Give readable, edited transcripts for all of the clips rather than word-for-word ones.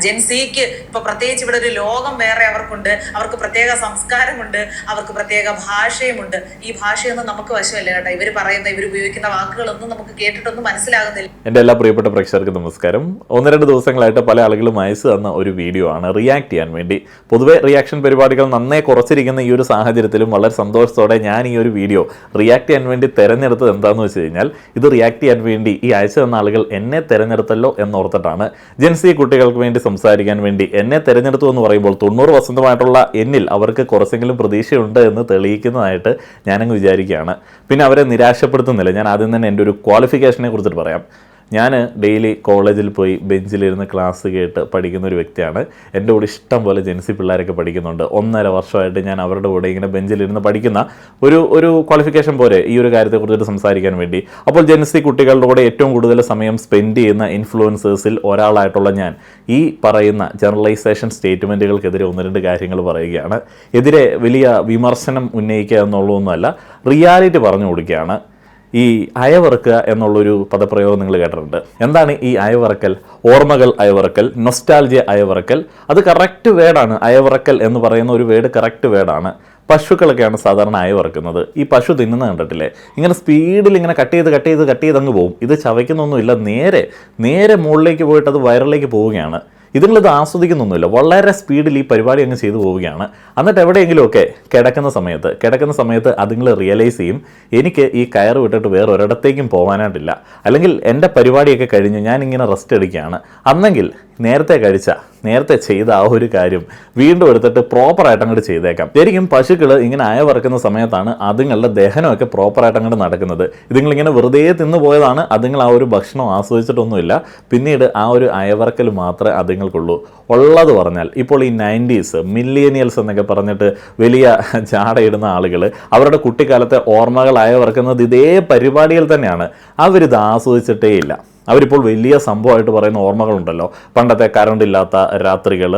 ജെൻസിക്ക് ഇപ്പൊ പ്രത്യേകിച്ച് ഇവിടെ ഒരു ലോകം വേറെ അവർക്കുണ്ട്, അവർക്ക് പ്രത്യേക സംസ്കാരമുണ്ട്, അവർക്ക് പ്രത്യേക ഭാഷയുമുണ്ട്. ഈ ഭാഷയൊന്നും നമുക്ക് വശമല്ല കേട്ടോ. ഇവർ ഉപയോഗിക്കുന്ന വാക്കുകളൊന്നും നമുക്ക് കേട്ടിട്ടൊന്നും മനസ്സിലാകുന്നില്ല. എൻ്റെ എല്ലാ പ്രിയപ്പെട്ട പ്രേക്ഷകർക്ക് നമസ്കാരം. 1-2 ദിവസങ്ങളായിട്ട് പല ആളുകളും അയച്ചു തന്ന ഒരു വീഡിയോ ആണ് റിയാക്ട് ചെയ്യാൻ വേണ്ടി. പൊതുവെ റിയാക്ഷൻ പരിപാടികൾ നന്നേ കുറച്ചിരിക്കുന്ന ഈ ഒരു സാഹചര്യത്തിലും വളരെ സന്തോഷത്തോടെ ഞാൻ ഈ ഒരു വീഡിയോ റിയാക്ട് ചെയ്യാൻ വേണ്ടി തിരഞ്ഞെടുത്തത് എന്താണെന്ന് വെച്ച് കഴിഞ്ഞാൽ, ഇത് റിയാക്ട് ചെയ്യാൻ വേണ്ടി ഈ അയച്ചു തന്ന ആളുകൾ എന്നെ തിരഞ്ഞെടുത്തല്ലോ എന്നോർത്തിട്ടാണ്. ജെൻസി കുട്ടികൾക്ക് വേണ്ടി സംസാരിക്കാൻ വേണ്ടി എന്നെ തിരഞ്ഞെടുത്തു എന്ന് പറയുമ്പോൾ 90 വസന്തമായിട്ടുള്ള എന്നിൽ അവർക്ക് കുറച്ചെങ്കിലും പ്രതീക്ഷയുണ്ട് എന്ന് തെളിയിക്കുന്നതായിട്ട് ഞാനങ്ങ് വിചാരിക്കുകയാണ്. പിന്നെ അവരെ നിരാശപ്പെടുത്തുന്നില്ല. ഞാൻ ആദ്യം തന്നെ എൻ്റെ ഒരു ക്വാളിഫിക്കേഷനെ കുറിച്ചിട്ട് പറയാം. ഞാൻ ഡെയിലി കോളേജിൽ പോയി ബെഞ്ചിലിരുന്ന് ക്ലാസ് കേട്ട് പഠിക്കുന്ന ഒരു വ്യക്തിയാണ്. എൻ്റെ കൂടെ ഇഷ്ടം പോലെ ജെൻസി പിള്ളേരൊക്കെ പഠിക്കുന്നുണ്ട്. 1.5 വർഷമായിട്ട് ഞാൻ അവരുടെ കൂടെ ഇങ്ങനെ ബെഞ്ചിലിരുന്ന് പഠിക്കുന്ന ഒരു ക്വാളിഫിക്കേഷൻ പോലെ ഈ ഒരു കാര്യത്തെക്കുറിച്ചിട്ട് സംസാരിക്കാൻ വേണ്ടി. അപ്പോൾ ജെൻസി കുട്ടികളുടെ കൂടെ ഏറ്റവും കൂടുതൽ സമയം സ്പെൻഡ് ചെയ്യുന്ന ഇൻഫ്ലുവൻസേഴ്സിൽ ഒരാളായിട്ടുള്ള ഞാൻ ഈ പറയുന്ന ജനറലൈസേഷൻ സ്റ്റേറ്റ്മെൻറ്റുകൾക്കെതിരെ 1-2 കാര്യങ്ങൾ പറയുകയാണ്. എതിരെ വലിയ വിമർശനം ഉന്നയിക്കുക എന്നുള്ളതൊന്നുമല്ല, റിയാലിറ്റി പറഞ്ഞു കൊടുക്കുകയാണ്. ഈ അയവറക്കുക എന്നുള്ളൊരു പദപ്രയോഗം നിങ്ങൾ കേട്ടിട്ടുണ്ട്. എന്താണ് ഈ അയവറക്കൽ? ഓർമ്മകൾ അയവറക്കൽ, നൊസ്റ്റാൾജിയ അയവറക്കൽ. അത് കറക്റ്റ് വേർഡാണ്. അയവറക്കൽ എന്ന് പറയുന്ന ഒരു വേർഡ് കറക്റ്റ് വേർഡാണ്. പശുക്കളൊക്കെയാണ് സാധാരണ അയവറക്കുന്നത്. ഈ പശു തിന്നുന്നത് കണ്ടിട്ടില്ലേ? ഇങ്ങനെ സ്പീഡിൽ ഇങ്ങനെ കട്ട് ചെയ്ത് അങ്ങ് പോകും. ഇത് ചവയ്ക്കുന്നൊന്നുമില്ല, നേരെ മുകളിലേക്ക് പോയിട്ട് അത് വയറിലേക്ക് പോവുകയാണ്. ഇതിങ്ങളിത് ആസ്വദിക്കുന്നൊന്നുമില്ല, വളരെ സ്പീഡിൽ ഈ പരിപാടി അങ്ങ് ചെയ്തു പോവുകയാണ്. എന്നിട്ട് എവിടെയെങ്കിലുമൊക്കെ കിടക്കുന്ന സമയത്ത് അതുങ്ങൾ റിയലൈസ് ചെയ്യും, എനിക്ക് ഈ കയറ് വിട്ടിട്ട് വേറെ ഒരിടത്തേക്കും പോകാനായിട്ടില്ല, അല്ലെങ്കിൽ എൻ്റെ പരിപാടിയൊക്കെ കഴിഞ്ഞ് ഞാനിങ്ങനെ റെസ്റ്റ് എടുക്കുകയാണ്. അന്നെങ്കിൽ നേരത്തെ ചെയ്ത ആ ഒരു കാര്യം വീണ്ടും എടുത്തിട്ട് പ്രോപ്പറായിട്ട് അങ്ങോട്ട് ചെയ്തേക്കാം. ശരിക്കും പശുക്കൾ ഇങ്ങനെ അയവറക്കുന്ന സമയത്താണ് അതുങ്ങളുടെ ദഹനമൊക്കെ പ്രോപ്പറായിട്ട് അങ്ങോട്ട് നടക്കുന്നത്. ഇതിങ്ങളിങ്ങനെ വെറുതെ തിന്നു പോയതാണ്. അതുങ്ങൾ ആ ഒരു ഭക്ഷണം ആസ്വദിച്ചിട്ടൊന്നുമില്ല. പിന്നീട് ആ ഒരു അയവറക്കൽ മാത്രമേ അതുങ്ങൾക്കുള്ളൂ. ഉള്ളത് പറഞ്ഞാൽ ഇപ്പോൾ ഈ 90s മില്ലേനിയൽസ് എന്നൊക്കെ പറഞ്ഞിട്ട് വലിയ ജാടയിടുന്ന ആളുകൾ അവരുടെ കുട്ടിക്കാലത്തെ ഓർമ്മകൾ അയവറക്കുന്നത് ഇതേ പരിപാടിയിൽ തന്നെയാണ്. അവരിത് ആസ്വദിച്ചിട്ടേ ഇല്ല. അവരിപ്പോൾ വലിയ സംഭവമായിട്ട് പറയുന്ന ഓർമ്മകളുണ്ടല്ലോ. പണ്ടത്തെ കറണ്ട് ഇല്ലാത്ത രാത്രികൾ,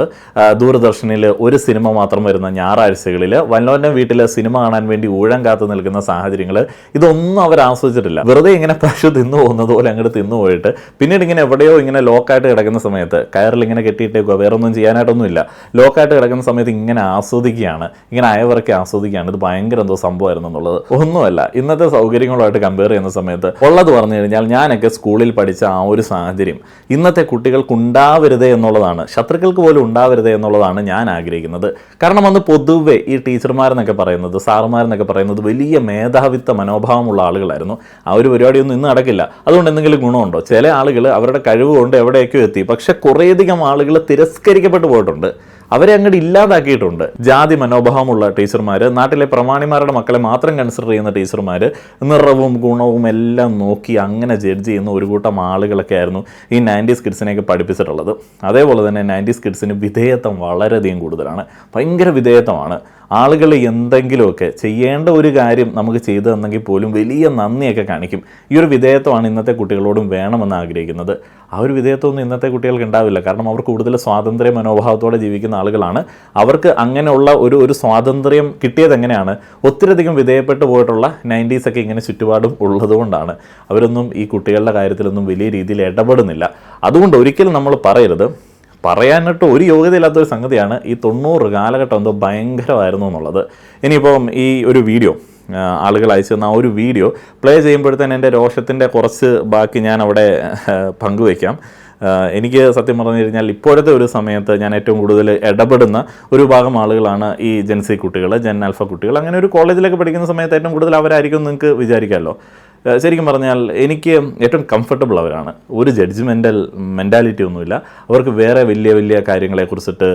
ദൂരദർശനിൽ ഒരു സിനിമ മാത്രം വരുന്ന ഞായറാഴ്ചകളിൽ, വല്ലവൻ്റെ വീട്ടിൽ സിനിമ കാണാൻ വേണ്ടി ഊഴം കാത്തു നിൽക്കുന്ന സാഹചര്യങ്ങൾ, ഇതൊന്നും അവർ ആസ്വദിച്ചിട്ടില്ല. വെറുതെ ഇങ്ങനെ പശു തിന്നു പോകുന്നത് പോലെ അങ്ങോട്ട് തിന്നു പോയിട്ട് പിന്നീട് ഇങ്ങനെ എവിടെയോ ഇങ്ങനെ ലോക്കായിട്ട് കിടക്കുന്ന സമയത്ത്, കയറിൽ ഇങ്ങനെ കെട്ടിയിട്ടേക്കുക, വേറെ ഒന്നും ചെയ്യാനായിട്ടൊന്നുമില്ല, ലോക്കായിട്ട് കിടക്കുന്ന സമയത്ത് ഇങ്ങനെ ആസ്വദിക്കുകയാണ്, ഇങ്ങനെ അയവറക്കെ ആസ്വദിക്കുകയാണ്. ഇത് ഭയങ്കര എന്തോ സംഭവമായിരുന്നു എന്നുള്ളത് ഒന്നുമല്ല. ഇന്നത്തെ സൗകര്യങ്ങളുമായിട്ട് കമ്പയർ ചെയ്യുന്ന സമയത്ത് ഉള്ളത് പറഞ്ഞു കഴിഞ്ഞാൽ, ഞാനൊക്കെ സ്കൂളിൽ ആ ഒരു സാഹചര്യം ഇന്നത്തെ കുട്ടികൾക്ക് ഉണ്ടാവരുതേ എന്നുള്ളതാണ്, ശത്രുക്കൾക്ക് പോലും ഉണ്ടാവരുതേ എന്നുള്ളതാണ് ഞാൻ ആഗ്രഹിക്കുന്നത്. കാരണം അന്ന് പൊതുവെ ഈ ടീച്ചർമാരെന്നൊക്കെ പറയുന്നത്, സാറുമാരെന്നൊക്കെ പറയുന്നത് വലിയ മേധാവിത്വ മനോഭാവമുള്ള ആളുകളായിരുന്നു. ആ ഒരു പരിപാടിയൊന്നും ഇന്ന് നടക്കില്ല. അതുകൊണ്ട് എന്തെങ്കിലും ഗുണമുണ്ടോ? ചില ആളുകൾ അവരുടെ കഴിവ് കൊണ്ട് എവിടെയൊക്കെയോ എത്തി, പക്ഷെ കുറേയധികം ആളുകൾ തിരസ്കരിക്കപ്പെട്ടു പോയിട്ടുണ്ട്. അവരെ അങ്ങോട്ട് ഇല്ലാതാക്കിയിട്ടുണ്ട്. ജാതി മനോഭാവമുള്ള ടീച്ചർമാർ, നാട്ടിലെ പ്രമാണിമാരുടെ മക്കളെ മാത്രം കൺസിഡർ ചെയ്യുന്ന ടീച്ചർമാർ, നിറവും ഗുണവും എല്ലാം നോക്കി അങ്ങനെ ജഡ്ജ് ചെയ്യുന്ന ഒരു കൂട്ടം ആളുകളൊക്കെ ആയിരുന്നു ഈ 90s കിഡ്സിനെയൊക്കെ പഠിപ്പിച്ചിട്ടുള്ളത്. അതേപോലെ തന്നെ 90s കിഡ്സിന് വിധേയത്വം വളരെയധികം കൂടുതലാണ്. ഭയങ്കര വിധേയത്വമാണ്. ആളുകൾ എന്തെങ്കിലുമൊക്കെ ചെയ്യേണ്ട ഒരു കാര്യം നമുക്ക് ചെയ്തു തന്നെങ്കിൽ പോലും വലിയ നന്ദിയൊക്കെ കാണിക്കും. ഈ ഒരു വിധേയത്വമാണ് ഇന്നത്തെ കുട്ടികളോടും വേണമെന്ന് ആഗ്രഹിക്കുന്നത്. ആ ഒരു വിധേയത്വമൊന്നും ഇന്നത്തെ കുട്ടികൾക്ക് ഉണ്ടാവില്ല. കാരണം അവർ കൂടുതൽ സ്വാതന്ത്ര്യ മനോഭാവത്തോടെ ജീവിക്കുന്ന ആളുകളാണ്. അവർക്ക് അങ്ങനെയുള്ള ഒരു സ്വാതന്ത്ര്യം കിട്ടിയത് എങ്ങനെയാണ്? ഒത്തിരിയധികം വിധേയപ്പെട്ടു പോയിട്ടുള്ള 90s ഒക്കെ ഇങ്ങനെ ചുറ്റുപാടും ഉള്ളതുകൊണ്ടാണ്. അവരൊന്നും ഈ കുട്ടികളുടെ കാര്യത്തിലൊന്നും വലിയ രീതിയിൽ ഇടപെടുന്നില്ല. അതുകൊണ്ട് ഒരിക്കലും നമ്മൾ പറയാനായിട്ട് ഒരു യോഗ്യതയില്ലാത്തൊരു സംഗതിയാണ് ഈ 90 കാലഘട്ടം എന്തോ ഭയങ്കരമായിരുന്നു എന്നുള്ളത്. ഇനിയിപ്പം ഈ ഒരു വീഡിയോ ആളുകൾ അയച്ചു തന്ന ആ ഒരു വീഡിയോ പ്ലേ ചെയ്യുമ്പോഴത്തേന് എൻ്റെ രോഷത്തിൻ്റെ കുറച്ച് ബാക്കി ഞാൻ അവിടെ പങ്കുവയ്ക്കാം. എനിക്ക് സത്യം പറഞ്ഞു കഴിഞ്ഞാൽ ഇപ്പോഴത്തെ ഒരു സമയത്ത് ഞാൻ ഏറ്റവും കൂടുതൽ ഇടപെടുന്ന ഒരു ഭാഗം ആളുകളാണ് ഈ ജെൻസി കുട്ടികൾ, ജെൻ ആൽഫ കുട്ടികൾ. അങ്ങനെ ഒരു കോളേജിലൊക്കെ പഠിക്കുന്ന സമയത്ത് ഏറ്റവും കൂടുതൽ അവരായിരിക്കും നിങ്ങൾക്ക് വിചാരിക്കാമല്ലോ. ശരിക്കും പറഞ്ഞാൽ എനിക്ക് ഏറ്റവും കംഫർട്ടബിൾ അവരാണ്. ഒരു ജഡ്ജ്മെൻ്റൽ മെൻറ്റാലിറ്റി ഒന്നുമില്ല അവർക്ക്. വേറെ വലിയ കാര്യങ്ങളെക്കുറിച്ചിട്ട്,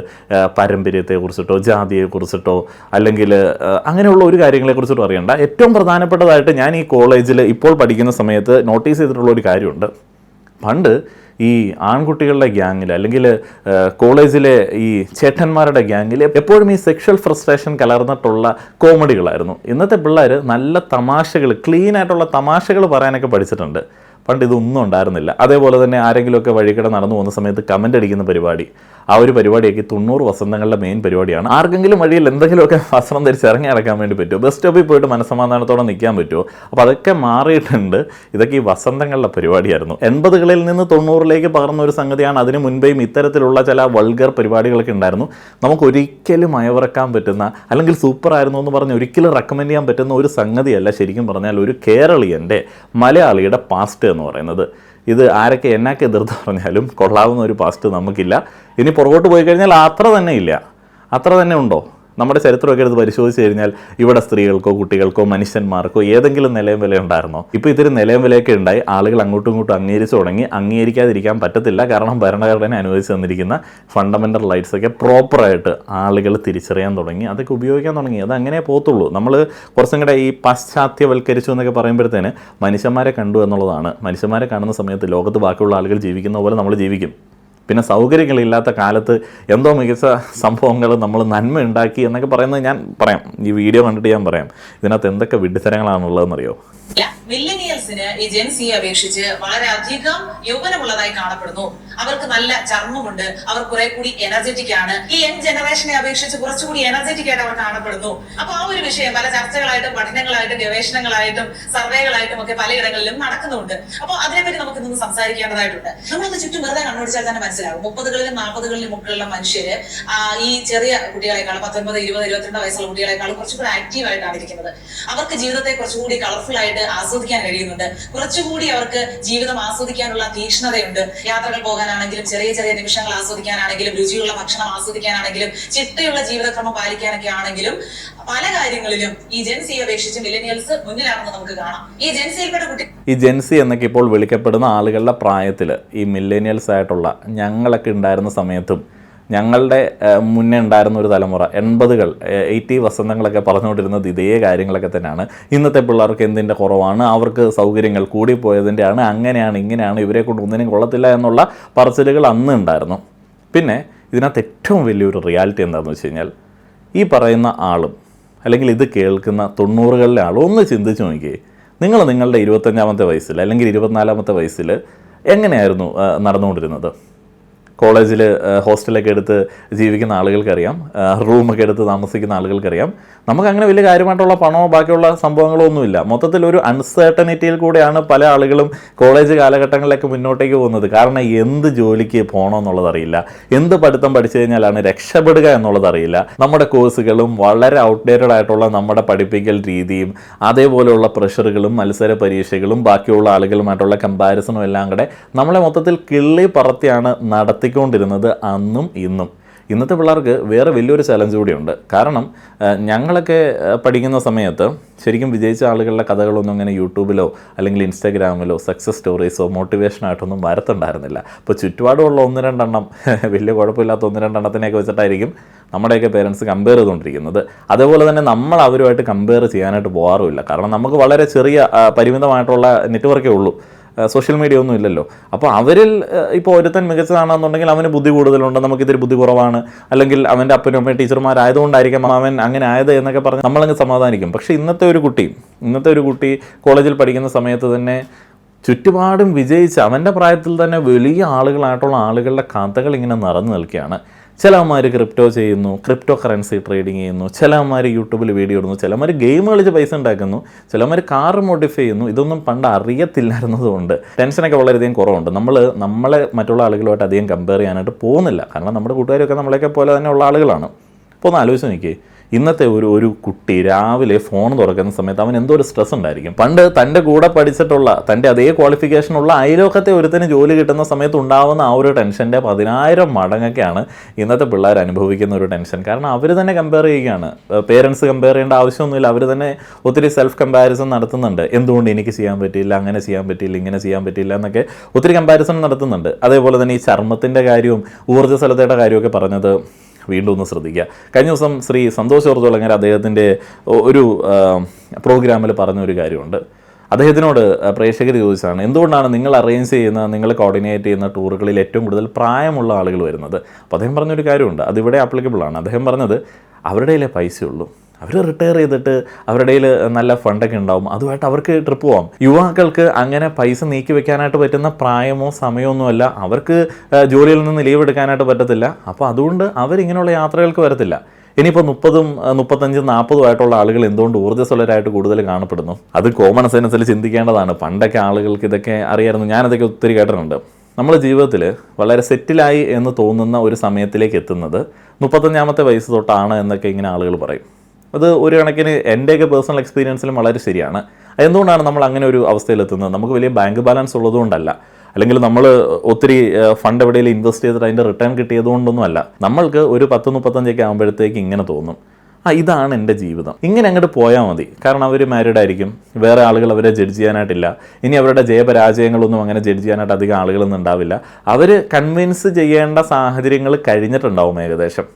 പാരമ്പര്യത്തെക്കുറിച്ചിട്ടോ ജാതിയെക്കുറിച്ചിട്ടോ അല്ലെങ്കിൽ അങ്ങനെയുള്ള ഒരു കാര്യങ്ങളെക്കുറിച്ചിട്ടോ അറിയണ്ട. ഏറ്റവും പ്രധാനപ്പെട്ടതായിട്ട് ഞാൻ ഈ കോളേജിൽ ഇപ്പോൾ പഠിക്കുന്ന സമയത്ത് നോട്ടീസ് ചെയ്തിട്ടുള്ള ഒരു കാര്യമുണ്ട്. പണ്ട് ഈ ആൺകുട്ടികളുടെ ഗ്യാങ്ങിൽ അല്ലെങ്കിൽ കോളേജിലെ ഈ ചേട്ടന്മാരുടെ ഗ്യാങ്ങിൽ എപ്പോഴും ഈ സെക്ഷൽ ഫ്രസ്ട്രേഷൻ കലർന്നിട്ടുള്ള കോമഡികളായിരുന്നു. ഇന്നത്തെ പിള്ളേർ നല്ല തമാശകൾ, ക്ലീൻ ആയിട്ടുള്ള തമാശകൾ പറയാനൊക്കെ പഠിച്ചിട്ടുണ്ട്. പണ്ട് ഇതൊന്നും ഉണ്ടായിരുന്നില്ല. അതേപോലെ തന്നെ ആരെങ്കിലുമൊക്കെ വഴിക്കട നടന്നു പോകുന്ന സമയത്ത് കമൻ്റ് അടിക്കുന്ന പരിപാടി, ആ ഒരു പരിപാടിയൊക്കെ 90 വസന്തങ്ങളുടെ മെയിൻ പരിപാടിയാണ്. ആർക്കെങ്കിലും വഴിയിൽ എന്തെങ്കിലുമൊക്കെ വസ്ത്രം ധരിച്ച് ഇറങ്ങി നടക്കാൻ വേണ്ടി പറ്റുമോ? ബസ് സ്റ്റോപ്പിൽ പോയിട്ട് മനസ്സമാധാനത്തോടെ നിൽക്കാൻ പറ്റുമോ? അപ്പോൾ അതൊക്കെ മാറിയിട്ടുണ്ട്. ഇതൊക്കെ ഈ വസന്തങ്ങളുടെ പരിപാടിയായിരുന്നു. 80കളിൽ നിന്ന് 90ലേക്ക് പകർന്ന ഒരു സംഗതിയാണ്. അതിന് മുൻപേയും ഇത്തരത്തിലുള്ള ചില വൾഗർ പരിപാടികളൊക്കെ ഉണ്ടായിരുന്നു. നമുക്ക് ഒരിക്കലും അയവിറക്കാൻ പറ്റുന്ന, അല്ലെങ്കിൽ സൂപ്പർ ആയിരുന്നു എന്ന് പറഞ്ഞ് ഒരിക്കലും റെക്കമെൻഡ് ചെയ്യാൻ പറ്റുന്ന ഒരു സംഗതിയല്ല ശരിക്കും പറഞ്ഞാൽ ഒരു കേരളീയൻ്റെ, മലയാളിയുടെ പാസ്റ്റ് എന്ന് പറയുന്നത്. ഇത് ആരൊക്കെ എന്നൊക്കെ എതിർത്ത് പറഞ്ഞാലും കൊള്ളാവുന്ന ഒരു പാസ്റ്റ് നമുക്കില്ല. ഇനി പുറകോട്ട് പോയി കഴിഞ്ഞാൽ അത്ര തന്നെ ഇല്ല. അത്ര തന്നെ ഉണ്ടോ? നമ്മുടെ ചരിത്രമൊക്കെ എടുത്ത് പരിശോധിച്ച് കഴിഞ്ഞാൽ ഇവിടെ സ്ത്രീകൾക്കോ കുട്ടികൾക്കോ മനുഷ്യന്മാർക്കോ ഏതെങ്കിലും നിലയും വില ഉണ്ടായിരുന്നോ? ഇപ്പോൾ ഇത്തിരി നിലയും വിലയൊക്കെ ഉണ്ടായി. ആളുകൾ അങ്ങോട്ടും ഇങ്ങോട്ടും അംഗീകരിച്ചു തുടങ്ങി. അംഗീകരിക്കാതിരിക്കാൻ പറ്റത്തില്ല. കാരണം ഭരണഘടന അനുവദിച്ച് തന്നിരിക്കുന്ന ഫണ്ടമെൻ്റൽ റൈറ്റ്സ് ഒക്കെ പ്രോപ്പറായിട്ട് ആളുകൾ തിരിച്ചറിയാൻ തുടങ്ങി, അതൊക്കെ ഉപയോഗിക്കാൻ തുടങ്ങി. അത് അങ്ങനെ പോകത്തുള്ളൂ. നമ്മൾ കുറച്ചും കൂടെ ഈ പാശ്ചാത്യവൽക്കരിച്ചു എന്നൊക്കെ പറയുമ്പോഴത്തേന് മനുഷ്യന്മാരെ കണ്ടു എന്നുള്ളതാണ്. മനുഷ്യന്മാരെ കാണുന്ന സമയത്ത് ലോകത്ത് ബാക്കിയുള്ള ആളുകൾ ജീവിക്കുന്ന പോലെ നമ്മൾ ജീവിക്കും. പിന്നെ സൗകര്യങ്ങളില്ലാത്ത കാലത്ത് എന്തോ മികച്ച സംഭവങ്ങൾ നമ്മൾ നന്മ ഉണ്ടാക്കി എന്നൊക്കെ പറയുന്നത് ഞാൻ പറയാം. ഈ വീഡിയോ കണ്ടിട്ട് ഞാൻ പറയാം ഇതിനകത്ത് എന്തൊക്കെ വിഡ്ഢിത്തരങ്ങളാണുള്ളതെന്നറിയോ? മില്ലനിയൽസിന് ഈ ജെൻസിയെ അപേക്ഷിച്ച് വളരെയധികം യൗവനമുള്ളതായി കാണപ്പെടുന്നു. അവർക്ക് നല്ല ചർമ്മമുണ്ട്, അവർ കുറെ കൂടി എനർജറ്റിക് ആണ്. ഈ യങ് ജനറേഷനെ അപേക്ഷിച്ച് കുറച്ചുകൂടി എനർജറ്റിക് ആയിട്ട് അവർ കാണപ്പെടുന്നു. അപ്പൊ ആ ഒരു വിഷയം പല ചർച്ചകളായിട്ടും പഠനങ്ങളായിട്ടും ഗവേഷണങ്ങളായിട്ടും സർവേകളായിട്ടും ഒക്കെ പലയിടങ്ങളിലും നടക്കുന്നുണ്ട്. അപ്പൊ അതിനെപ്പറ്റി നമുക്ക് ഇന്ന് സംസാരിക്കേണ്ടതായിട്ടുണ്ട്. നമ്മളൊന്ന് ചുറ്റും വെറുതെ കണ്ണോടിച്ചാൽ തന്നെ മനസ്സിലാവും. 30കളിലും 40കളിലും ഒക്കെയുള്ള മനുഷ്യര് ഈ ചെറിയ കുട്ടികളെക്കാളും 19, 20, 22 വയസ്സുള്ള കുട്ടികളെക്കാളും കുറച്ചുകൂടി ആക്റ്റീവ് ആയിട്ടാണ് ഇരിക്കുന്നത്. അവർക്ക് ജീവിതത്തെ കുറച്ചുകൂടി കളർഫുൾ ആയിട്ട് ആസ്വദിക്കാൻ കഴിയുന്നുണ്ട്. കുറച്ചുകൂടി അവർക്ക് ജീവിതം ആസ്വദിക്കാനുള്ള തീക്ഷ്ണതയുണ്ട്. യാത്രകൾ പോകാനാണെങ്കിലും, ചെറിയ ചെറിയ നിമിഷങ്ങൾ ആസ്വദിക്കാനാണെങ്കിലും, രുചിയുള്ള ഭക്ഷണം ആസ്വദിക്കാനാണെങ്കിലും, ചിട്ടയുള്ള ജീവിതക്രമം പാലിക്കാനൊക്കെ ആണെങ്കിലും പല കാര്യങ്ങളിലും ഈ ജെൻസിയെ അപേക്ഷിച്ച് മില്ലനിയൽസ് മുന്നിലാണെന്ന് നമുക്ക് കാണാം. ഈ ജെൻസിയിൽപ്പെട്ട കുട്ടി, ഈ ജെൻസി എന്നൊക്കെ ഇപ്പോൾ വിളിക്കപ്പെടുന്ന ആളുകളുടെ പ്രായത്തിൽ ഈ മില്ലേനിയൽസ് ആയിട്ടുള്ള ഞങ്ങളൊക്കെ ഉണ്ടായിരുന്ന സമയത്തും ഞങ്ങളുടെ മുന്നേ ഉണ്ടായിരുന്ന ഒരു തലമുറ 80കൾ 80 വസന്തങ്ങളൊക്കെ പറഞ്ഞുകൊണ്ടിരുന്നത് ഇതേ കാര്യങ്ങളൊക്കെ തന്നെയാണ്. ഇന്നത്തെ പിള്ളേർക്ക് എന്തിൻ്റെ കുറവാണ്, അവർക്ക് സൗകര്യങ്ങൾ കൂടിപ്പോയതിൻ്റെയാണ്, അങ്ങനെയാണ് ഇങ്ങനെയാണ്, ഇവരെ കൊണ്ട് ഒന്നിനും കൊള്ളത്തില്ല എന്നുള്ള പറച്ചിലുകൾ അന്ന് ഉണ്ടായിരുന്നു. പിന്നെ ഇതിനകത്ത് ഏറ്റവും വലിയൊരു റിയാലിറ്റി എന്താണെന്ന് വെച്ച് കഴിഞ്ഞാൽ ഈ പറയുന്ന ആളും അല്ലെങ്കിൽ ഇത് കേൾക്കുന്ന 90കളിലെ ആളും ഒന്ന് ചിന്തിച്ച് നോക്കിയേ. നിങ്ങൾ നിങ്ങളുടെ 25ാമത്തെ വയസ്സിൽ അല്ലെങ്കിൽ 24ാമത്തെ വയസ്സിൽ എങ്ങനെയായിരുന്നു നടന്നുകൊണ്ടിരുന്നത്? കോളേജിൽ ഹോസ്റ്റലൊക്കെ എടുത്ത് ജീവിക്കുന്ന ആളുകൾക്കറിയാം, റൂമൊക്കെ എടുത്ത് താമസിക്കുന്ന ആളുകൾക്കറിയാം. നമുക്കങ്ങനെ വലിയ കാര്യമായിട്ടുള്ള പണമോ ബാക്കിയുള്ള സംഭവങ്ങളോ ഒന്നുമില്ല. മൊത്തത്തിൽ ഒരു അൺസർട്ടനിറ്റിയിൽ കൂടെയാണ് പല ആളുകളും കോളേജ് കാലഘട്ടങ്ങളിലൊക്കെ മുന്നോട്ടേക്ക് പോകുന്നത്. കാരണം എന്ത് ജോലിക്ക് പോകണമെന്നുള്ളതറിയില്ല, എന്ത് പഠിത്തം പഠിച്ചു കഴിഞ്ഞാലാണ് രക്ഷപ്പെടുക എന്നുള്ളതറിയില്ല. നമ്മുടെ കോഴ്സുകളും വളരെ ഔട്ട്ഡേറ്റഡ് ആയിട്ടുള്ള നമ്മുടെ പഠിപ്പിക്കൽ രീതിയും അതേപോലെയുള്ള പ്രഷറുകളും മത്സര പരീക്ഷകളും ബാക്കിയുള്ള ആളുകളുമായിട്ടുള്ള കമ്പാരിസണും എല്ലാം കൂടെ നമ്മളെ മൊത്തത്തിൽ കിള്ളി പറത്തിയാണ് നടത്തിക്കൊണ്ടിരുന്നത് അന്നും ഇന്നും. ഇന്നത്തെ പിള്ളേർക്ക് വേറെ വലിയൊരു ചലഞ്ച് കൂടിയുണ്ട്. കാരണം ഞങ്ങളൊക്കെ പഠിക്കുന്ന സമയത്ത് ശരിക്കും വിജയിച്ച ആളുകളുടെ കഥകളൊന്നും അങ്ങനെ യൂട്യൂബിലോ അല്ലെങ്കിൽ ഇൻസ്റ്റാഗ്രാമിലോ സക്സസ് സ്റ്റോറീസോ മോട്ടിവേഷനായിട്ടൊന്നും വരത്തുണ്ടായിരുന്നില്ല. അപ്പോൾ ചുറ്റുപാടുമുള്ള 1-2 എണ്ണം വലിയ കുഴപ്പമില്ലാത്ത 1-2 എണ്ണത്തിനെയൊക്കെ വെച്ചിട്ടായിരിക്കും നമ്മുടെയൊക്കെ പേരൻസ് കമ്പയർ ചെയ്തുകൊണ്ടിരിക്കുന്നത്. അതേപോലെ തന്നെ നമ്മൾ അവരുമായിട്ട് കമ്പയർ ചെയ്യാനായിട്ട് പോകാറുമില്ല. കാരണം നമുക്ക് വളരെ ചെറിയ പരിമിതമായിട്ടുള്ള നെറ്റ്വർക്കേ ഉള്ളൂ, സോഷ്യൽ മീഡിയ ഒന്നും ഇല്ലല്ലോ. അപ്പോൾ അവരിൽ ഇപ്പോൾ ഒരുത്തൻ മികച്ചതാണെന്നുണ്ടെങ്കിൽ അവന് ബുദ്ധി കൂടുതലുണ്ട്, നമുക്കിതിരി ബുദ്ധി കുറവാണ്, അല്ലെങ്കിൽ അവൻ്റെ അപ്പനും അമ്മയും ടീച്ചർമാരായതുകൊണ്ടായിരിക്കും അവൻ അങ്ങനെ ആയത് എന്നൊക്കെ പറഞ്ഞ് നമ്മളങ്ങ് സമാധാനിക്കും. പക്ഷേ ഇന്നത്തെ ഒരു കുട്ടി കോളേജിൽ പഠിക്കുന്ന സമയത്ത് തന്നെ ചുറ്റുപാടും വിജയിച്ച് അവൻ്റെ പ്രായത്തിൽ തന്നെ വലിയ ആളുകളായിട്ടുള്ള ആളുകളുടെ കഥകൾ ഇങ്ങനെ നിറഞ്ഞു നിൽക്കുകയാണ്. ചിലവന്മാർ ക്രിപ്റ്റോ ചെയ്യുന്നു, ക്രിപ്റ്റോ കറൻസി ട്രേഡിങ് ചെയ്യുന്നു, ചിലവന്മാർ യൂട്യൂബിൽ വീഡിയോ ഇടുന്നു, ചിലവന്മാർ ഗെയിം കളിച്ച് പൈസ ഉണ്ടാക്കുന്നു, ചിലവന്മാർ കാർ മോഡിഫൈ ചെയ്യുന്നു. ഇതൊന്നും പണ്ട് അറിയത്തില്ലായിരുന്നതുകൊണ്ട് ടെൻഷനൊക്കെ വളരെയധികം കുറവുണ്ട്. നമ്മളെ മറ്റുള്ള ആളുകളുമായിട്ട് അധികം കമ്പയർ ചെയ്യാനായിട്ട് പോകുന്നില്ല. കാരണം നമ്മുടെ കൂട്ടുകാരൊക്കെ നമ്മളെയൊക്കെ പോലെ തന്നെ ഉള്ള ആളുകളാണ്. അപ്പോൾ ഒന്ന് ആലോചിച്ച് നോക്കിയേ, ഇന്നത്തെ ഒരു കുട്ടി രാവിലെ ഫോൺ തുറക്കുന്ന സമയത്ത് അവൻ എന്തോ ഒരു സ്ട്രെസ് ഉണ്ടായിരിക്കും. പണ്ട് തൻ്റെ കൂടെ പഠിച്ചിട്ടുള്ള തൻ്റെ അതേ ക്വാളിഫിക്കേഷനുള്ള അയലോക്കത്തെ ഒരുത്തിന് ജോലി കിട്ടുന്ന സമയത്ത് ഉണ്ടാവുന്ന ആ ഒരു ടെൻഷൻ്റെ 10,000 മടങ്ങൊക്കെയാണ് ഇന്നത്തെ പിള്ളേർ അനുഭവിക്കുന്ന ഒരു ടെൻഷൻ. കാരണം അവർ തന്നെ കമ്പയർ ചെയ്യുകയാണ്. പേരൻസ് കമ്പയർ ചെയ്യേണ്ട ആവശ്യമൊന്നുമില്ല. അവർ തന്നെ ഒത്തിരി സെൽഫ് കമ്പാരിസൺ നടത്തുന്നുണ്ട്. എന്തുകൊണ്ട് എനിക്ക് ചെയ്യാൻ പറ്റിയില്ല, അങ്ങനെ ചെയ്യാൻ പറ്റിയില്ല, ഇങ്ങനെ ചെയ്യാൻ പറ്റിയില്ല എന്നൊക്കെ ഒത്തിരി കമ്പാരിസൺ നടത്തുന്നുണ്ട്. അതേപോലെ തന്നെ ഈ ചർമ്മത്തിൻ്റെ കാര്യവും ഊർജ്ജസ്വലതയുടെ കാര്യമൊക്കെ പറഞ്ഞത് വീണ്ടും ഒന്ന് ശ്രദ്ധിക്കുക. കഴിഞ്ഞ ദിവസം ശ്രീ സന്തോഷ് ജോർജ് അദ്ദേഹത്തിൻ്റെ ഒരു പ്രോഗ്രാമിൽ പറഞ്ഞൊരു കാര്യമുണ്ട്. അദ്ദേഹത്തിനോട് പ്രേക്ഷകർ ചോദിച്ചാണ്, എന്തുകൊണ്ടാണ് നിങ്ങൾ അറേഞ്ച് ചെയ്യുന്ന, നിങ്ങൾ കോർഡിനേറ്റ് ചെയ്യുന്ന ടൂറുകളിൽ ഏറ്റവും കൂടുതൽ പ്രായമുള്ള ആളുകൾ വരുന്നത്? അപ്പോൾ അദ്ദേഹം പറഞ്ഞൊരു കാര്യമുണ്ട്, അതിവിടെ ആപ്ലിക്കബിൾ ആണ്. അദ്ദേഹം പറഞ്ഞത് അവരുടെ കയ്യിലെ പൈസയുള്ളൂ, അവർ റിട്ടയർ ചെയ്തിട്ട് അവരുടെ കയ്യിൽ നല്ല ഫണ്ടൊക്കെ ഉണ്ടാവും, അതുമായിട്ട് അവർക്ക് ട്രിപ്പ് പോകാം. യുവാക്കൾക്ക് അങ്ങനെ പൈസ നീക്കി വെക്കാനായിട്ട് പറ്റുന്ന പ്രായമോ സമയമൊന്നുമല്ല, അവർക്ക് ജോലിയിൽ നിന്ന് ലീവ് എടുക്കാനായിട്ട് പറ്റത്തില്ല. അപ്പോൾ അതുകൊണ്ട് അവരിങ്ങനെയുള്ള യാത്രകൾക്ക് വരത്തില്ല. ഇനിയിപ്പോൾ 30, 35, 40 ആയിട്ടുള്ള ആളുകൾ എന്തുകൊണ്ട് ഊർജ്ജസ്വലരായിട്ട് കൂടുതൽ കാണപ്പെടുന്നു? അത് കോമൺ സെൻസിൽ ചിന്തിക്കേണ്ടതാണ്. പണ്ടൊക്കെ ആളുകൾക്ക് ഇതൊക്കെ അറിയാമായിരുന്നു. ഞാനതൊക്കെ ഒത്തിരി കേട്ടിട്ടുണ്ട്. നമ്മുടെ ജീവിതത്തിൽ വളരെ സെറ്റിലായി എന്ന് തോന്നുന്ന ഒരു സമയത്തിലേക്ക് എത്തുന്നത് 35ാമത്തെ വയസ്സ് തൊട്ടാണ് എന്നൊക്കെ ഇങ്ങനെ ആളുകൾ പറയും. അത് ഒരു കണക്കിന് എൻ്റെയൊക്കെ പേഴ്സണൽ എക്സ്പീരിയൻസിലും വളരെ ശരിയാണ്. എന്തുകൊണ്ടാണ് നമ്മൾ അങ്ങനെ ഒരു അവസ്ഥയിലെത്തുന്നത്? നമുക്ക് വലിയ ബാങ്ക് ബാലൻസ് ഉള്ളതുകൊണ്ടല്ല, അല്ലെങ്കിൽ നമ്മൾ ഒത്തിരി ഫണ്ട് എവിടെയെങ്കിലും ഇൻവെസ്റ്റ് ചെയ്തിട്ട് അതിൻ്റെ റിട്ടേൺ കിട്ടിയതുകൊണ്ടൊന്നും അല്ല. നമ്മൾക്ക് ഒരു 10-35 ആകുമ്പോഴത്തേക്ക് ഇങ്ങനെ തോന്നും, ഇതാണ് എൻ്റെ ജീവിതം, ഇങ്ങനെ അങ്ങോട്ട് പോയാൽ മതി. കാരണം അവർ മാരീഡ് ആയിരിക്കും, വേറെ ആളുകൾ അവരെ ജഡ്ജ് ചെയ്യാനായിട്ടില്ല, ഇനി അവരുടെ ജയപരാജയങ്ങളൊന്നും അങ്ങനെ ജഡ്ജ് ചെയ്യാനായിട്ട് അധികം ആളുകളൊന്നും ഉണ്ടാവില്ല. അവർ കൺവിൻസ് ചെയ്യേണ്ട സാഹചര്യങ്ങൾ കഴിഞ്ഞിട്ടുണ്ടാവും ഏകദേശം.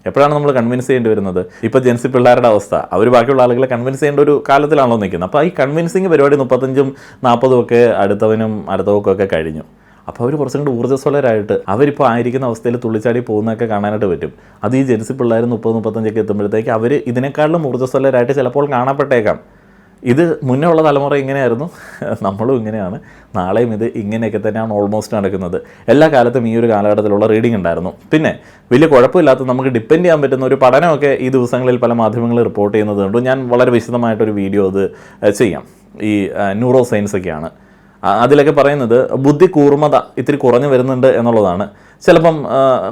എപ്പോഴാണ് നമ്മൾ കൺവിൻസ് ചെയ്യേണ്ടി വരുന്നത്? ഇപ്പോൾ ജെൻസി പിള്ളേരുടെ അവസ്ഥ, അവർ ബാക്കിയുള്ള ആളുകളെ കൺവിൻസ് ചെയ്യേണ്ട ഒരു കാലത്തിലാണല്ലോ നിൽക്കുന്നത്. അപ്പോൾ ഈ കൺവിൻസിങ് പരിപാടി 35ഉം 40ഉം ഒക്കെ അടുത്തവർക്കൊക്കെ കഴിഞ്ഞു. അപ്പോൾ അവർ കുറച്ചും കൂടി ഊർജ്ജസ്വലരായിട്ട് അവരിപ്പോൾ ആയിരിക്കുന്ന അവസ്ഥയിൽ തുള്ളിച്ചാടി പോകുന്നതൊക്കെ കാണാനായിട്ട് പറ്റും. അത് ഈ ജെൻസി പിള്ളേർ 30-35 എത്തുമ്പോഴത്തേക്ക് അവർ ഇതിനേക്കാളും ഊർജ്ജസ്വലരായിട്ട് ചിലപ്പോൾ കാണപ്പെട്ടേക്കാം. ഇത് മുന്നേ ഉള്ള തലമുറ ഇങ്ങനെയായിരുന്നു, നമ്മളും ഇങ്ങനെയാണ്, നാളെയും ഇത് ഇങ്ങനെയൊക്കെ തന്നെയാണ് ഓൾമോസ്റ്റ് നടക്കുന്നത്. എല്ലാ കാലത്തും ഈ ഒരു കാലഘട്ടത്തിലുള്ള റീഡിംഗ് ഉണ്ടായിരുന്നു. പിന്നെ വലിയ കുഴപ്പമില്ലാത്ത നമുക്ക് ഡിപ്പെൻഡ് ചെയ്യാൻ പറ്റുന്ന ഒരു പഠനമൊക്കെ ഈ ദിവസങ്ങളിൽ പല മാധ്യമങ്ങളും റിപ്പോർട്ട് ചെയ്യുന്നത് കൊണ്ട് ഞാൻ വളരെ വിശദമായിട്ടൊരു വീഡിയോ അത് ചെയ്യാം. ഈ ന്യൂറോ സയൻസ് ഒക്കെയാണ് അതിലൊക്കെ പറയുന്നത്. ബുദ്ധി കൂർമ്മത ഇത്തിരി കുറഞ്ഞു വരുന്നുണ്ട് എന്നുള്ളതാണ്. ചിലപ്പം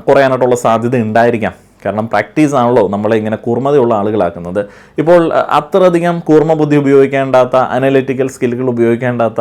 കുറയാനായിട്ടുള്ള സാധ്യത ഉണ്ടായിരിക്കാം. കാരണം പ്രാക്ടീസ് ആണല്ലോ നമ്മളെ ഇങ്ങനെ കൂർമ്മതയുള്ള ആളുകളാക്കുന്നത്. ഇപ്പോൾ അത്രയധികം കൂർമ്മ ബുദ്ധി ഉപയോഗിക്കേണ്ടാത്ത, അനലിറ്റിക്കൽ സ്കില്ലുകൾ ഉപയോഗിക്കേണ്ടാത്ത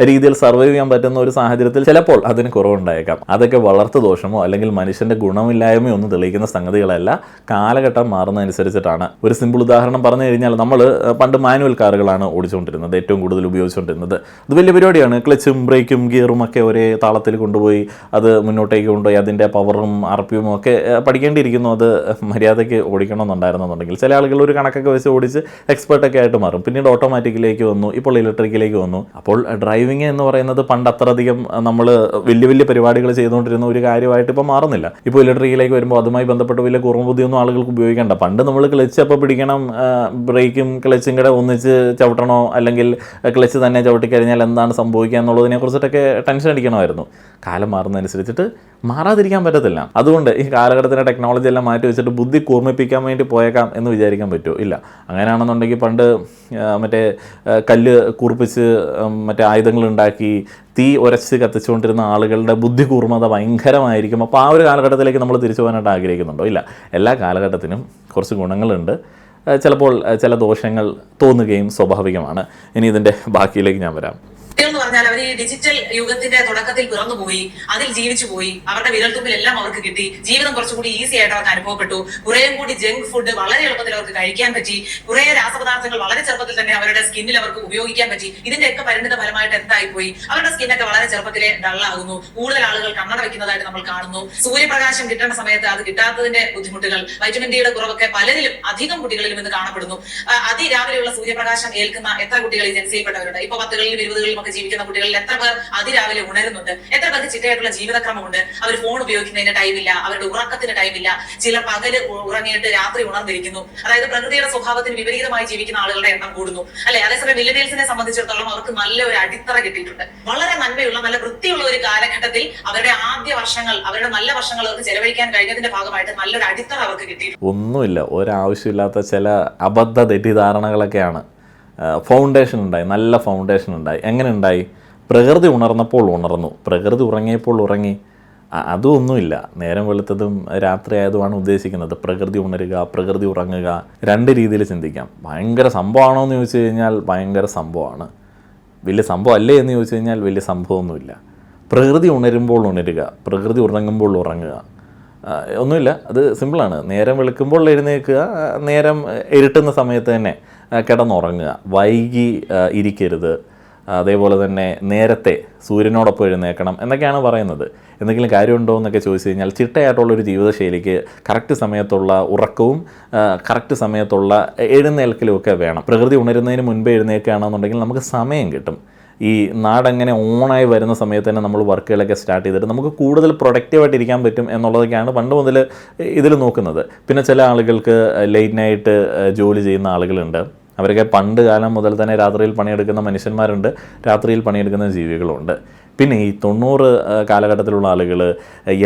രീതിയിൽ സർവൈവ് ചെയ്യാൻ പറ്റുന്ന ഒരു സാഹചര്യത്തിൽ ചിലപ്പോൾ അതിന് കുറവുണ്ടായേക്കാം. അതൊക്കെ വളർത്തു ദോഷമോ അല്ലെങ്കിൽ മനുഷ്യൻ്റെ ഗുണമില്ലായ്മയോ ഒന്നും തെളിയിക്കുന്ന സംഗതികളല്ല, കാലഘട്ടം മാറുന്നതനുസരിച്ചിട്ടാണ്. ഒരു സിമ്പിൾ ഉദാഹരണം പറഞ്ഞു കഴിഞ്ഞാൽ, നമ്മൾ പണ്ട് മാനുവൽ കാറുകളാണ് ഓടിച്ചുകൊണ്ടിരുന്നത്, ഏറ്റവും കൂടുതൽ ഉപയോഗിച്ചുകൊണ്ടിരുന്നത്. അത് വലിയ പരിപാടിയാണ്. ക്ലച്ചും ബ്രേക്കും ഗിയറും ഒക്കെ ഒരേ താളത്തിൽ കൊണ്ടുപോയി അത് മുന്നോട്ടേക്ക് കൊണ്ടുപോയി അതിൻ്റെ പവറും RPM ഒക്കെ പഠിക്കേണ്ടിയിരിക്കുന്നു. അത് മര്യാദയ്ക്ക് ഓടിക്കണമെന്നുണ്ടായിരുന്നുണ്ടെങ്കിൽ ചില ആളുകൾ ഒരു കണക്കൊക്കെ വെച്ച് ഓടിച്ച് എക്സ്പേർട്ടൊക്കെ ആയിട്ട് മാറും. പിന്നീട് ഓട്ടോമാറ്റിക്കിലേക്ക് വന്നു, ഇപ്പോൾ ഇലക്ട്രിക്കിലേക്ക് വന്നു. അപ്പോൾ ഡ്രൈവിംഗ് എന്ന് പറയുന്നത് പണ്ട് അത്രയധികം നമ്മൾ വലിയ വലിയ പരിപാടികൾ ചെയ്തുകൊണ്ടിരുന്ന ഒരു കാര്യമായിട്ട് ഇപ്പോൾ മാറുന്നില്ല. ഇപ്പോൾ ഇലക്ട്രിക്കിലേക്ക് വരുമ്പോൾ അതുമായി ബന്ധപ്പെട്ട് വലിയ കുറുമ്പുദ്ധിയൊന്നും ആളുകൾക്ക് ഉപയോഗിക്കേണ്ട. പണ്ട് നമ്മൾ ക്ലച്ച് അപ്പോൾ പിടിക്കണം, ബ്രേക്കും ക്ലച്ചും കൂടെ ഒന്നിച്ച് ചവിട്ടണോ അല്ലെങ്കിൽ ക്ലച്ച് തന്നെ ചവിട്ടിക്കഴിഞ്ഞാൽ എന്താണ് സംഭവിക്കുക എന്നുള്ളതിനെ കുറിച്ചിട്ടൊക്കെ ടെൻഷൻ അടിക്കണമായിരുന്നു. കാലം മാറുന്നതനുസരിച്ചിട്ട് മാറാതിരിക്കാൻ പറ്റത്തില്ല. അതുകൊണ്ട് ഈ കാലഘട്ടത്തിൻ്റെ ടെക്നോളജി എല്ലാം മാറ്റി വെച്ചിട്ട് ബുദ്ധി കൂർമ്മിപ്പിക്കാൻ വേണ്ടി പോയേക്കാം എന്ന് വിചാരിക്കാൻ പറ്റുമോ? ഇല്ല. അങ്ങനെയാണെന്നുണ്ടെങ്കിൽ പണ്ട് മറ്റേ കല്ല് കൂർപ്പിച്ച് മറ്റേ ആയുധങ്ങൾ ഉണ്ടാക്കി തീ ഉരച്ച് കത്തിച്ചുകൊണ്ടിരുന്ന ആളുകളുടെ ബുദ്ധി കൂർമ്മത ഭയങ്കരമായിരിക്കും. അപ്പോൾ ആ ഒരു കാലഘട്ടത്തിലേക്ക് നമ്മൾ തിരിച്ചു പോകാനായിട്ട് ആഗ്രഹിക്കുന്നുണ്ടോ? ഇല്ല. എല്ലാ കാലഘട്ടത്തിനും കുറച്ച് ഗുണങ്ങളുണ്ട്, ചിലപ്പോൾ ചില ദോഷങ്ങൾ തോന്നുകയും സ്വാഭാവികമാണ്. ഇനി ഇതിൻ്റെ ബാക്കിയിലേക്ക് ഞാൻ വരാം. എന്ന് പറഞ്ഞാൽ അവർ ഈ ഡിജിറ്റൽ യുഗത്തിന്റെ തുടക്കത്തിൽ പിറന്നുപോയി, അതിൽ ജീവിച്ചു പോയി, അവരുടെ വിരൽത്തുമ്പിൽ എല്ലാം അവർക്ക് കിട്ടി, ജീവിതം കുറച്ചുകൂടി ഈസി ആയിട്ട് അവർക്ക് അനുഭവപ്പെട്ടു. കുറേയും കൂടി ജങ്ക് ഫുഡ് വളരെ എളുപ്പത്തിൽ അവർക്ക് കഴിക്കാൻ പറ്റി, കുറേ രാസപദാർത്ഥങ്ങൾ വളരെ ചെറുപ്പത്തിൽ തന്നെ അവരുടെ സ്കിന്നിൽ അവർക്ക് ഉപയോഗിക്കാൻ പറ്റി. ഇതിന്റെയൊക്കെ പരിണിത ഫലമായിട്ട് എന്തായിപ്പോയി? അവരുടെ സ്കിന്നൊക്കെ വളരെ ചെറുപ്പത്തിലെ ഡള്ളാകുന്നു. കൂടുതൽ ആളുകൾ കണ്ണട വെക്കുന്നതായിട്ട് നമ്മൾ കാണുന്നു. സൂര്യപ്രകാശം കിട്ടേണ്ട സമയത്ത് അത് കിട്ടാത്തതിന്റെ ബുദ്ധിമുട്ടുകൾ, വൈറ്റമിൻ ഡിയുടെ കുറവൊക്കെ പലരിലും, അധികം കുട്ടികളിലും ഇന്ന് കാണപ്പെടുന്നു. അതിരാവിലെയുള്ള സൂര്യപ്രകാശം ഏൽക്കുന്ന എത്ര കുട്ടികൾ ഈ ജൻസിയിൽപ്പെട്ടവരുണ്ട്? ഇപ്പൊ 10കളിലും 20കളിലും ഒക്കെ ജീവിക്കുന്ന കുട്ടികളിൽ എത്ര പേർ അതിരാവിലെ ഉണരുന്നുണ്ട്? എത്ര പേർക്ക് ചിട്ടയായിട്ടുള്ള ജീവിതക്രമമുണ്ട്? അവർ ഫോൺ ഉപയോഗിക്കുന്നതിന് ടൈമില്ല, അവരുടെ ഉറക്കത്തിന് ടൈമില്ല, ചിലർ പകല് ഉറങ്ങിയിട്ട് രാത്രി ഉണർന്നിരിക്കുന്നു. അതായത് പ്രകൃതിയുടെ സ്വഭാവത്തിന് വിപരീതമായി ജീവിക്കുന്ന ആളുകളുടെ എണ്ണം കൂടുന്നു, അല്ലെ? അതേസമയം മില്ലേനിയൽസിനെ സംബന്ധിച്ചിടത്തോളം അവർക്ക് നല്ല ഒരു അടിത്തറ കിട്ടിയിട്ടുണ്ട്. വളരെ നന്മയുള്ള, നല്ല വൃത്തിയുള്ള ഒരു കാലഘട്ടത്തിൽ അവരുടെ ആദ്യ വർഷങ്ങൾ, അവരുടെ നല്ല വർഷങ്ങൾ അവർക്ക് ചെലവഴിക്കാൻ കഴിഞ്ഞതിന്റെ ഭാഗമായിട്ട് നല്ലൊരു അടിത്തറ അവർക്ക് കിട്ടിയിട്ടുണ്ട്. ഒന്നുമില്ല, ഒരാവശ്യമില്ലാത്ത ചില അബദ്ധ തെറ്റിദ്ധാരണകളൊക്കെയാണ്. ഫൗണ്ടേഷൻ ഉണ്ടായി, നല്ല ഫൗണ്ടേഷൻ ഉണ്ടായി. എങ്ങനെ ഉണ്ടായി? പ്രകൃതി ഉണർന്നപ്പോൾ ഉണർന്നു, പ്രകൃതി ഉറങ്ങിയപ്പോൾ ഉറങ്ങി. അതൊന്നുമില്ല. നേരം വെളുത്തതും രാത്രി ആയതുമാണ് ഉദ്ദേശിക്കുന്നത്. പ്രകൃതി ഉണരുക, പ്രകൃതി ഉറങ്ങുക, രണ്ട് രീതിയിൽ ചിന്തിക്കാം. ഭയങ്കര സംഭവമാണോ എന്ന് ചോദിച്ചു കഴിഞ്ഞാൽ ഭയങ്കര സംഭവമാണ്. വലിയ സംഭവം അല്ലേ എന്ന് ചോദിച്ചു കഴിഞ്ഞാൽ വലിയ സംഭവമൊന്നുമില്ല. പ്രകൃതി ഉണരുമ്പോൾ ഉണരുക, പ്രകൃതി ഉറങ്ങുമ്പോൾ ഉറങ്ങുക, ഒന്നുമില്ല. അത് സിമ്പിളാണ്. നേരം വെളുക്കുമ്പോൾ എഴുന്നേൽക്കുക, നേരം ഇരുട്ടുന്ന സമയത്ത് തന്നെ കിടന്നുറങ്ങുക, വൈകി ഇരിക്കരുത്, അതേപോലെ തന്നെ നേരത്തെ സൂര്യനോടൊപ്പം എഴുന്നേൽക്കണം എന്നൊക്കെയാണ് പറയുന്നത്. എന്തെങ്കിലും കാര്യമുണ്ടോ എന്നൊക്കെ ചോദിച്ചു കഴിഞ്ഞാൽ ചിട്ടയായിട്ടുള്ളൊരു ജീവിതശൈലിക്ക് കറക്റ്റ് സമയത്തുള്ള ഉറക്കവും കറക്റ്റ് സമയത്തുള്ള എഴുന്നേൽക്കലും ഒക്കെ വേണം. പ്രകൃതി ഉണരുന്നതിന് മുൻപേ എഴുന്നേൽക്കുകയാണെന്നുണ്ടെങ്കിൽ നമുക്ക് സമയം കിട്ടും. ഈ നാടെങ്ങനെ ഓണായി വരുന്ന സമയത്ത് തന്നെ നമ്മൾ വർക്കുകളൊക്കെ സ്റ്റാർട്ട് ചെയ്തിട്ട് നമുക്ക് കൂടുതൽ പ്രൊഡക്റ്റീവായിട്ട് ഇരിക്കാൻ പറ്റും എന്നുള്ളതൊക്കെയാണ് പണ്ട് മുതൽ ഇതിൽ നോക്കുന്നത്. പിന്നെ ചില ആളുകൾക്ക് ലേറ്റ് നൈറ്റ് ജോലി ചെയ്യുന്ന ആളുകളുണ്ട്. അവരൊക്കെ പണ്ട് കാലം മുതൽ തന്നെ രാത്രിയിൽ പണിയെടുക്കുന്ന മനുഷ്യന്മാരുണ്ട്, രാത്രിയിൽ പണിയെടുക്കുന്ന ജീവികളുണ്ട്. പിന്നെ ഈ 90 കാലഘട്ടത്തിലുള്ള ആളുകൾ,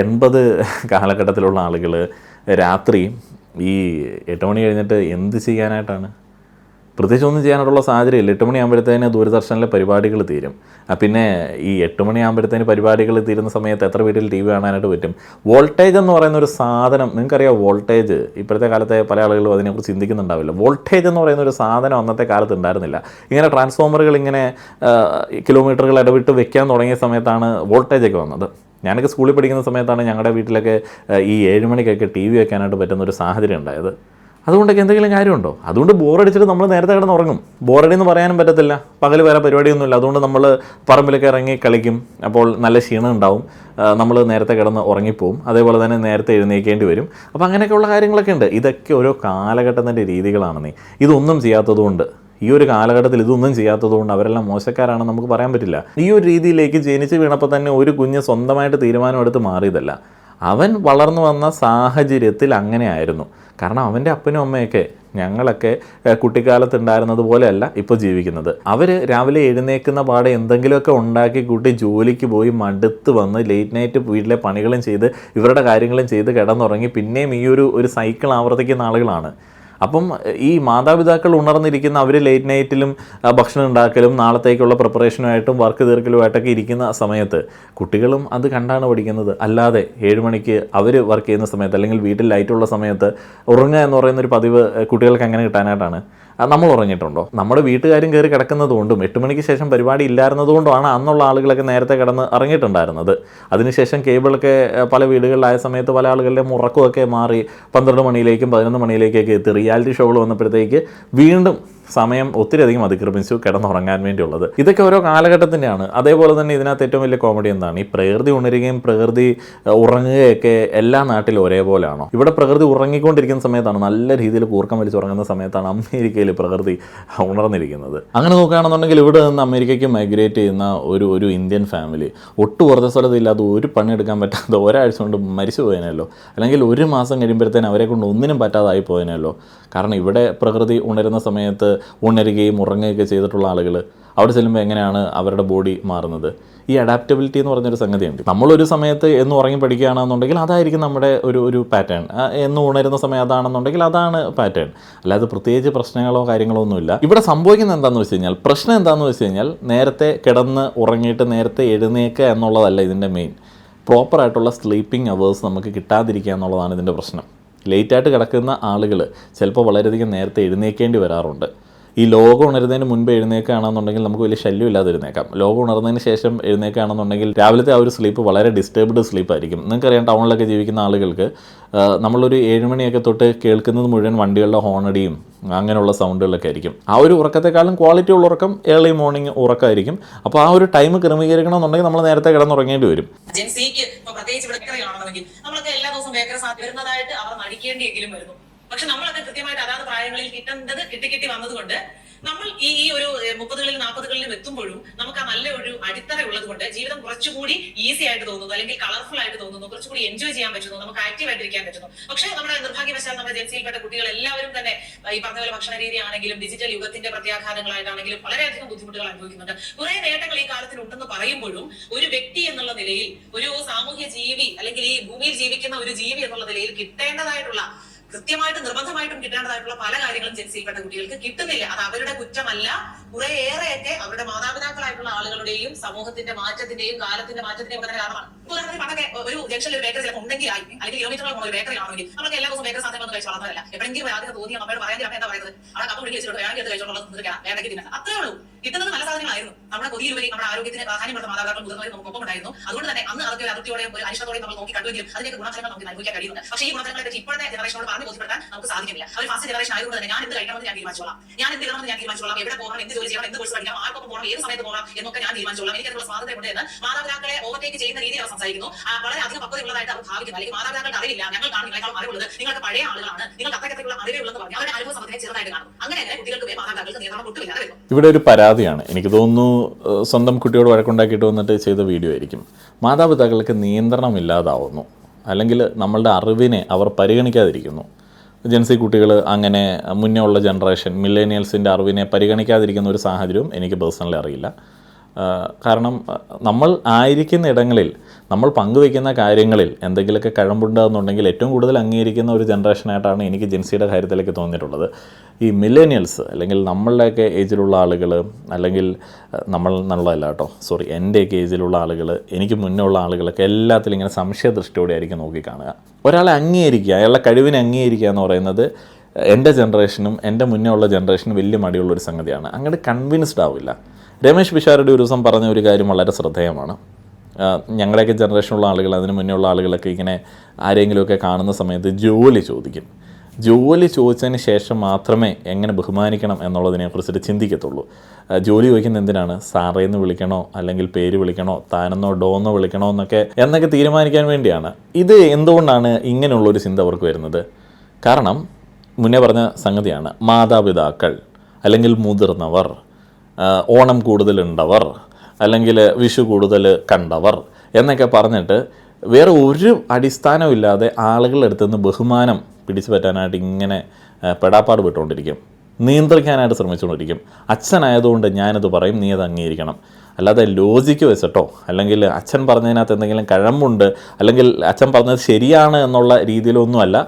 80 കാലഘട്ടത്തിലുള്ള ആളുകൾ രാത്രി ഈ 8 മണി കഴിഞ്ഞിട്ട് എന്ത് ചെയ്യാനായിട്ടാണ്? പ്രത്യേകിച്ച് ഒന്നും ചെയ്യാനായിട്ടുള്ള സാഹചര്യമില്ല. 8 മണിയാകുമ്പോഴത്തേന് ദൂരദർശനിലെ പരിപാടികൾ തീരും. പിന്നെ ഈ 8 മണിയാകുമ്പോഴത്തേന് പരിപാടികൾ തീരുന്ന സമയത്ത് എത്ര വീട്ടിൽ ടി വി കാണാനായിട്ട് പറ്റും? വോൾട്ടേജ് എന്ന് പറയുന്ന ഒരു സാധനം, നിങ്ങൾക്കറിയാം വോൾട്ടേജ്? ഇപ്പോഴത്തെ കാലത്തെ പല ആളുകളും അതിനെക്കുറിച്ച് ചിന്തിക്കുന്നുണ്ടാവില്ല. വോൾട്ടേജ് എന്ന് പറയുന്ന ഒരു സാധനം അന്നത്തെ കാലത്ത് ഉണ്ടായിരുന്നില്ല. ഇങ്ങനെ ട്രാൻസ്ഫോമറുകൾ ഇങ്ങനെ കിലോമീറ്ററുകൾ ഇടവിട്ട് വെക്കാൻ തുടങ്ങിയ സമയത്താണ് വോൾട്ടേജൊക്കെ വന്നത്. ഞാനൊക്കെ സ്കൂളിൽ പഠിക്കുന്ന സമയത്താണ് ഞങ്ങളുടെ വീട്ടിലൊക്കെ ഈ 7 മണിക്കൊക്കെ ടി വി വെക്കാനായിട്ട് പറ്റുന്ന ഒരു സാഹചര്യം ഉണ്ടായത്. അതുകൊണ്ടൊക്കെ എന്തെങ്കിലും കാര്യമുണ്ടോ? അതുകൊണ്ട് ബോറടിച്ചിട്ട് നമ്മൾ നേരത്തെ കിടന്ന് ഉറങ്ങും. ബോറടി എന്ന് പറയാനും പറ്റത്തില്ല, പകൽ വേറെ പരിപാടിയൊന്നുമില്ല. അതുകൊണ്ട് നമ്മൾ പറമ്പിലൊക്കെ ഇറങ്ങി കളിക്കും. അപ്പോൾ നല്ല ക്ഷീണം ഉണ്ടാവും, നമ്മൾ നേരത്തെ കിടന്ന് ഉറങ്ങിപ്പോവും. അതേപോലെ തന്നെ നേരത്തെ എഴുന്നേൽക്കേണ്ടി വരും. അപ്പോൾ അങ്ങനെയൊക്കെയുള്ള കാര്യങ്ങളൊക്കെ ഉണ്ട്. ഇതൊക്കെ ഓരോ കാലഘട്ടത്തിൻ്റെ രീതികളാണ്. ഇതൊന്നും ചെയ്യാത്തതുകൊണ്ട്, ഈ ഒരു കാലഘട്ടത്തിൽ ഇതൊന്നും ചെയ്യാത്തതുകൊണ്ട് അവരെല്ലാം മോശക്കാരാണെന്ന് നമുക്ക് പറയാൻ പറ്റില്ല. ഈ ഒരു രീതിയിലേക്ക് ജനിച്ച് വീണപ്പോൾ തന്നെ ഒരു കുഞ്ഞ് സ്വന്തമായിട്ട് തീരുമാനമെടുത്ത് മാറിയതല്ല. അവൻ വളർന്നു വന്ന സാഹചര്യത്തിൽ അങ്ങനെയായിരുന്നു. കാരണം അവൻ്റെ അപ്പനും അമ്മയൊക്കെ ഞങ്ങളൊക്കെ കുട്ടിക്കാലത്ത് ഉണ്ടായിരുന്നത് പോലെയല്ല ഇപ്പോൾ ജീവിക്കുന്നത്. അവർ രാവിലെ എഴുന്നേൽക്കുന്ന പാടെ എന്തെങ്കിലുമൊക്കെ ഉണ്ടാക്കി കൂട്ടി ജോലിക്ക് പോയി മടുത്ത് വന്ന് ലേറ്റ് നൈറ്റ് വീട്ടിലെ പണികളും ചെയ്ത് ഇവരുടെ കാര്യങ്ങളും ചെയ്ത് കിടന്നുറങ്ങി പിന്നെയും ഈ ഒരു സൈക്കിൾ ആവർത്തിക്കുന്ന ആളുകളാണ്. അപ്പം ഈ മാതാപിതാക്കൾ ഉണർന്നിരിക്കുന്ന അവർ ലേറ്റ് നൈറ്റിലും ഭക്ഷണം ഉണ്ടാക്കലും നാളത്തേക്കുള്ള പ്രിപ്പറേഷനുമായിട്ടും വർക്ക് തീർക്കലുമായിട്ടൊക്കെ ഇരിക്കുന്ന സമയത്ത് കുട്ടികളും അത് കണ്ടാണ് പഠിക്കുന്നത്. അല്ലാതെ 7 മണിക്ക് അവർ വർക്ക് ചെയ്യുന്ന സമയത്ത് അല്ലെങ്കിൽ വീട്ടിൽ ലൈറ്റുള്ള സമയത്ത് ഉറങ്ങുക എന്ന് പറയുന്നൊരു പതിവ് കുട്ടികൾക്ക് എങ്ങനെ കിട്ടാനായിട്ടാണ്? നമ്മൾ ഉറങ്ങിയിട്ടുണ്ടോ? നമ്മുടെ വീട്ടുകാരും കയറി കിടക്കുന്നതുകൊണ്ടും 8 മണിക്ക് ശേഷം പരിപാടി ഇല്ലായിരുന്നതുകൊണ്ടാണ് അന്നുള്ള ആളുകളൊക്കെ നേരത്തെ കിടന്ന് ഇറങ്ങിയിട്ടുണ്ടായിരുന്നത്. അതിനുശേഷം കേബിളൊക്കെ പല വീടുകളിലായ സമയത്ത് പല ആളുകളുടെയും ഉറക്കമൊക്കെ മാറി 12 മണിയിലേക്കും 11 മണിയിലേക്കൊക്കെ എത്തി. റിയാലിറ്റി ഷോകൾ വന്നപ്പോഴത്തേക്ക് വീണ്ടും സമയം ഒത്തിരിയധികം അതിക്രമിച്ചു കിടന്നുറങ്ങാൻ വേണ്ടിയുള്ളത്. ഇതൊക്കെ ഓരോ കാലഘട്ടത്തിൻ്റെയാണ്. അതേപോലെ തന്നെ ഇതിനകത്ത് ഏറ്റവും വലിയ കോമഡി എന്താണ്? ഈ പ്രകൃതി ഉണരുകയും പ്രകൃതി ഉറങ്ങുകയൊക്കെ എല്ലാ നാട്ടിലും ഒരേപോലെയാണോ? ഇവിടെ പ്രകൃതി ഉറങ്ങിക്കൊണ്ടിരിക്കുന്ന സമയത്താണ്, നല്ല രീതിയിൽ കൂർക്കം വലിച്ചുറങ്ങുന്ന സമയത്താണ് അമേരിക്കയിൽ പ്രകൃതി ഉണർന്നിരിക്കുന്നത്. അങ്ങനെ നോക്കുകയാണെന്നുണ്ടെങ്കിൽ ഇവിടെ നിന്ന് അമേരിക്കയ്ക്ക് മൈഗ്രേറ്റ് ചെയ്യുന്ന ഒരു ഇന്ത്യൻ ഫാമിലി ഒട്ടും പുറത്തെ സ്ഥലത്തില്ലാതെ ഒരു പണിയെടുക്കാൻ പറ്റാതെ ഒരാഴ്ച കൊണ്ട് മരിച്ചു പോയനല്ലോ, അല്ലെങ്കിൽ 1 മാസം കഴിയുമ്പോഴത്തേന് അവരെ കൊണ്ട് ഒന്നിനും പറ്റാതായി പോയനല്ലോ. കാരണം ഇവിടെ പ്രകൃതി ഉണരുന്ന സമയത്ത് ഉണരുകയും ഉറങ്ങുകയൊക്കെ ചെയ്തിട്ടുള്ള ആളുകൾ അവിടെ ചെല്ലുമ്പോൾ എങ്ങനെയാണ് അവരുടെ ബോഡി മാറുന്നത്? ഈ അഡാപ്റ്റബിലിറ്റി എന്ന് പറഞ്ഞൊരു സംഗതിയുണ്ട്. നമ്മളൊരു സമയത്ത് എന്ന് ഉറങ്ങി പഠിക്കുകയാണെന്നുണ്ടെങ്കിൽ അതായിരിക്കും നമ്മുടെ ഒരു പാറ്റേൺ. എന്ന് ഉണരുന്ന സമയം അതാണെന്നുണ്ടെങ്കിൽ അതാണ് പാറ്റേൺ. അല്ലാതെ പ്രത്യേകിച്ച് പ്രശ്നങ്ങളോ കാര്യങ്ങളോ ഒന്നുമില്ല. ഇവിടെ സംഭവിക്കുന്നത് എന്താണെന്ന് വെച്ച് കഴിഞ്ഞാൽ, പ്രശ്നം എന്താണെന്ന് വെച്ച് കഴിഞ്ഞാൽ, നേരത്തെ കിടന്ന് ഉറങ്ങിയിട്ട് നേരത്തെ എഴുന്നേൽക്കുക എന്നുള്ളതല്ല ഇതിൻ്റെ മെയിൻ. പ്രോപ്പറായിട്ടുള്ള സ്ലീപ്പിംഗ് അവേഴ്സ് നമുക്ക് കിട്ടാതിരിക്കുക എന്നുള്ളതാണ് ഇതിൻ്റെ പ്രശ്നം. ലേറ്റായിട്ട് കിടക്കുന്ന ആളുകൾ ചിലപ്പോൾ വളരെയധികം നേരത്തെ എഴുന്നേൽക്കേണ്ടി വരാറുണ്ട്. ഈ ലോകം ഉണരുന്നതിന് മുൻപ് എഴുന്നേൽക്കുകയാണെന്നുണ്ടെങ്കിൽ നമുക്ക് വലിയ ശല്യമില്ലാതെ എഴുന്നേക്കാം. ലോകം ഉണർന്നതിന് ശേഷം എഴുന്നേൽക്കുകയാണെന്നുണ്ടെങ്കിൽ രാവിലത്തെ ആ ഒരു സ്ലീപ്പ് വളരെ ഡിസ്റ്റർബ്ഡ് സ്ലീപ്പായിരിക്കും. നിങ്ങൾക്കറിയാം, ടൗണിലൊക്കെ ജീവിക്കുന്ന ആളുകൾക്ക് നമ്മളൊരു 7 മണിയൊക്കെ തൊട്ട് കേൾക്കുന്നത് മുഴുവൻ വണ്ടികളുടെ ഹോണടിയും അങ്ങനെയുള്ള സൗണ്ടുകളൊക്കെ ആയിരിക്കും. ആ ഒരു ഉറക്കത്തെക്കാളും ക്വാളിറ്റി ഉള്ള ഉറക്കം ഏർലി മോർണിംഗ് ഉറക്കമായിരിക്കും. അപ്പോൾ ആ ഒരു ടൈം ക്രമീകരിക്കണമെന്നുണ്ടെങ്കിൽ നമ്മൾ നേരത്തെ കിടന്നുറങ്ങേണ്ടി വരും. നമ്മളൊക്കെ എല്ലാ ദിവസവും ബേക്കറി വരുന്നതായിട്ട് അവർ നടിക്കേണ്ടിയെങ്കിലും വരുന്നു. പക്ഷെ നമ്മളൊക്കെ കൃത്യമായിട്ട് അതാത് പ്രായങ്ങളിൽ കിട്ടേണ്ടത് കിട്ടി വന്നതുകൊണ്ട് നമ്മൾ ഈ ഒരു 30കളിലും 40കളിലും എത്തുമ്പോഴും നമുക്ക് ആ നല്ല ഒരു അടിത്തറ ഉള്ളത് കൊണ്ട് ജീവിതം കുറച്ചുകൂടി ഈസി ആയിട്ട് തോന്നുന്നു, അല്ലെങ്കിൽ കളർഫുൾ ആയിട്ട് തോന്നുന്നു, കുറച്ചുകൂടി എൻജോയ് ചെയ്യാൻ പറ്റുന്നു, നമുക്ക് ആക്റ്റീവ് ആയിട്ടിരിക്കാൻ പറ്റുന്നു. പക്ഷേ നമ്മുടെ നിർഭാഗ്യവശാൽ നമ്മുടെ ജൻസിയിൽപ്പെട്ട കുട്ടികൾ എല്ലാവരും തന്നെ ഈ പറഞ്ഞ പോലെ ഭക്ഷണ രീതി ആണെങ്കിലും ഡിജിറ്റൽ യുഗത്തിന്റെ പ്രത്യാഘാതങ്ങളായിട്ടാണെങ്കിലും വളരെയധികം ബുദ്ധിമുട്ടുകൾ അനുഭവിക്കുന്നുണ്ട്. കുറെ നേട്ടങ്ങൾ ഈ കാലത്തിൽ ഉണ്ടെന്ന് പറയുമ്പോഴും ഒരു വ്യക്തി എന്നുള്ള നിലയിൽ, ഒരു സാമൂഹ്യ ജീവി അല്ലെങ്കിൽ ഈ ഭൂമിയിൽ ജീവിക്കുന്ന ഒരു ജീവി എന്നുള്ള നിലയിൽ കിട്ടേണ്ടതായിട്ടുള്ള, കൃത്യമായിട്ട് നിർബന്ധമായിട്ടും കിട്ടേണ്ടതായിട്ടുള്ള പല കാര്യങ്ങളും ജൻസിയിൽപ്പെട്ട കുട്ടികൾക്ക് കിട്ടുന്നില്ല. അത് അവരുടെ കുറ്റമല്ല, കുറേയേറെയൊക്കെ അവരുടെ മാതാപിതാക്കളായിട്ടുള്ള ആളുകളുടെയും സമൂഹത്തിന്റെ മാറ്റത്തിന്റെയും കാലത്തിന്റെ മാറ്റത്തിന്റെയും ഒക്കെ കാരണമാണ്. ഉദാഹരണത്തിന് പണ്ടൊക്കെ ഒരു ജംഗ്ഷനിൽ ഒരു ബേക്കറി ചിലപ്പോൾ ഉണ്ടെങ്കിൽ അല്ലെങ്കിൽ കിലോമീറ്ററുകൾ ഒരു ബേക്കറി ആണെങ്കിൽ നമുക്ക് എല്ലാ ദിവസവും ബേക്കറി സാധനങ്ങളൊന്നും കഴിച്ചു വളർന്നതല്ല. എപ്പോഴെങ്കിലും ആദ്യം തോന്നിയ അമ്മയോട് പറയാൻ അമ്മ എന്താ പറയുന്നത്, അവിടെ കപ്പം പിടിച്ച് വെച്ചിട്ട് വേണമെങ്കിൽ കഴിച്ചോളാം, വേണമെങ്കിൽ തിന്നാം, അത്രേ ഉള്ളൂ. കിട്ടുന്നത് നല്ല സാധനങ്ങളായിരുന്നു. നമ്മുടെ കൊതിയിലുപരി നമ്മുടെ ആരോഗ്യത്തിന് പ്രാധാന്യപ്പെടുന്ന മാതാപിതാക്കൾ മുതിർന്നവരും നമുക്കൊപ്പം ഉണ്ടായിരുന്നു. അതുകൊണ്ട് തന്നെ അന്ന് അതൊക്കെ ഒരു അതിർത്തിയോടെയും ഒരു അനിഷ്ടത്തോടെയും നമ്മൾ നോക്കി കണ്ടുവെങ്കിലും അതിലേക്ക് ഗുണഫലങ്ങൾ നമുക്ക് അനുഭവിക്കാൻ കഴിയുന്നുണ്ട്. പക്ഷേ ഈ ഗുണഫലങ്ങളെ പറ്റി ഇപ്പോഴത്തെ ജനറേഷനോട് പറഞ്ഞു ബോധ്യപ്പെടുത്താൻ നമുക്ക് സാധിക്കുന്നില്ല. അവർ ഫാസ്റ്റ് ജനറേഷൻ ആയതുകൊണ്ട് തന്നെ ഞാൻ എന്ത് കഴിക്കണമെന്ന് ഞാൻ തീരുമാനിച്ചോളാം, ഞാൻ എന്ത് ഇടണമെന്ന് ഞാൻ തീരുമാനിച്ചോളാം, എവിടെ പോകണം, എന്ത് ജോലി ചെയ്യണം, എന്ത് കോഴ്സ് പഠിക്കണം, ആർക്കൊപ്പം പോകണം, ഏത് സമയത്ത് പോകണം എന്നൊക്കെ ഞാൻ തീരുമാനിച്ചോളാം, എനിക്ക് അതിനുള്ള സ്വാതന്ത്ര്യമുണ്ട് എന്ന് മാതാപിതാക്കളെ ഓവർടേക്ക് ചെയ്യുന്ന രീതിയിൽ അവർ സംസാരിക്കുന്നു. വളരെ അധികം പക്വതയുള്ളതായിട്ട് അവർ ഭാവിക്കുന്നു. അല്ലെങ്കിൽ മാതാപിതാക്കൾക്ക് അറിയില്ല, ഞങ്ങൾക്കാണ് നിങ്ങളെക്കാളും അറിവുള്ളത്, നിങ്ങൾക്ക് പഴയ ആളുകളാണ്, നിങ്ങൾക്ക് അത്തരത്തിലുള്ള അറിവുള്ളതെന്ന് പറഞ്ഞ് അവരുടെ അനുഭവ സമയത്തിനെ ചെറുതായിട്ട് കാണും. അങ്ങനെ കുട്ടികൾക്ക് മാതാപിതാക്കൾക്ക് ഇവിടെ ഒരു പരാതിയാണ്, എനിക്ക് തോന്നുന്നു സ്വന്തം കുട്ടിയോട് വഴക്കുണ്ടാക്കിയിട്ട് വന്നിട്ട് ചെയ്ത വീഡിയോ ആയിരിക്കും. മാതാപിതാക്കൾക്ക് നിയന്ത്രണമില്ലാതാവുന്നു, അല്ലെങ്കിൽ നമ്മളുടെ അറിവിനെ അവർ പരിഗണിക്കാതിരിക്കുന്നു. ജെൻസി കുട്ടികൾ അങ്ങനെ മുന്നേ ഉള്ള ജനറേഷൻ മില്ലേനിയൽസിൻ്റെ അറിവിനെ പരിഗണിക്കാതിരിക്കുന്ന ഒരു സാഹചര്യവും എനിക്ക് പേഴ്സണലി അറിയില്ല. കാരണം നമ്മൾ ആയിരിക്കുന്ന ഇടങ്ങളിൽ, നമ്മൾ പങ്കുവയ്ക്കുന്ന കാര്യങ്ങളിൽ എന്തെങ്കിലുമൊക്കെ കഴമ്പുണ്ടാകുന്നുണ്ടെങ്കിൽ ഏറ്റവും കൂടുതൽ അംഗീകരിക്കുന്ന ഒരു ജനറേഷനായിട്ടാണ് എനിക്ക് ജെൻസിയുടെ കാര്യത്തിലേക്ക് തോന്നിയിട്ടുള്ളത്. ഈ മില്ലേനിയൽസ് അല്ലെങ്കിൽ നമ്മളുടെയൊക്കെ ഏജിലുള്ള ആളുകൾ, അല്ലെങ്കിൽ നമ്മൾ എന്നുള്ളതല്ല കേട്ടോ, സോറി, എൻ്റെയൊക്കെ ഏജിലുള്ള ആളുകൾ, എനിക്ക് മുന്നേ ഉള്ള ആളുകളൊക്കെ എല്ലാത്തിലും ഇങ്ങനെ സംശയദൃഷ്ടിയോടെ ആയിരിക്കും നോക്കിക്കാണുക. ഒരാളെ അംഗീകരിക്കുക, അയാളുടെ കഴിവിനെ അംഗീകരിക്കുക എന്ന് പറയുന്നത് എൻ്റെ ജനറേഷനും എൻ്റെ മുന്നേ ഉള്ള ജനറേഷനും വലിയ മടിയുള്ളൊരു സംഗതിയാണ്. അങ്ങോട്ട് കൺവിൻസ്ഡ് ആവില്ല. രമേശ് പിഷാരടി ഒരു ദിവസം പറഞ്ഞ ഒരു കാര്യം വളരെ ശ്രദ്ധേയമാണ്. ഞങ്ങളുടെയൊക്കെ ജനറേഷനുള്ള ആളുകൾ, അതിന് മുന്നേ ഉള്ള ആളുകളൊക്കെ ഇങ്ങനെ ആരെങ്കിലുമൊക്കെ കാണുന്ന സമയത്ത് ജോലി ചോദിക്കും. ജോലി ചോദിച്ചതിന് ശേഷം മാത്രമേ എങ്ങനെ ബഹുമാനിക്കണം എന്നുള്ളതിനെക്കുറിച്ചിട്ട് ചിന്തിക്കത്തുള്ളൂ. ജോലി ചോദിക്കുന്നത് എന്തിനാണ്? സാറേന്ന് വിളിക്കണോ, അല്ലെങ്കിൽ പേര് വിളിക്കണോ, താനെന്നോ ഡോന്നോ വിളിക്കണോ എന്നൊക്കെ തീരുമാനിക്കാൻ വേണ്ടിയാണ്. ഇത് എന്തുകൊണ്ടാണ് ഇങ്ങനെയുള്ളൊരു ചിന്ത അവർക്ക് വരുന്നത്? കാരണം മുന്നേ പറഞ്ഞ സംഗതിയാണ്, മാതാപിതാക്കൾ അല്ലെങ്കിൽ മുതിർന്നവർ, ഓണം കൂടുതലുണ്ടവർ, അല്ലെങ്കിൽ വിഷു കൂടുതൽ കണ്ടവർ എന്നൊക്കെ പറഞ്ഞിട്ട് വേറെ ഒരു അടിസ്ഥാനമില്ലാതെ ആളുകളുടെ അടുത്ത് നിന്ന് ബഹുമാനം പിടിച്ചു പറ്റാനായിട്ട് ഇങ്ങനെ പെടാപ്പാട് വിട്ടുകൊണ്ടിരിക്കും, നിയന്ത്രിക്കാനായിട്ട് ശ്രമിച്ചുകൊണ്ടിരിക്കും. അച്ഛനായതുകൊണ്ട് ഞാനത് പറയും, നീ അത് അംഗീകരിക്കണം. അല്ലാതെ ലോജിക്ക് വെച്ചിട്ടോ, അല്ലെങ്കിൽ അച്ഛൻ പറഞ്ഞതിനകത്ത് എന്തെങ്കിലും കഴമ്പുണ്ട്, അല്ലെങ്കിൽ അച്ഛൻ പറഞ്ഞത് ശരിയാണ് എന്നുള്ള രീതിയിലൊന്നുമല്ല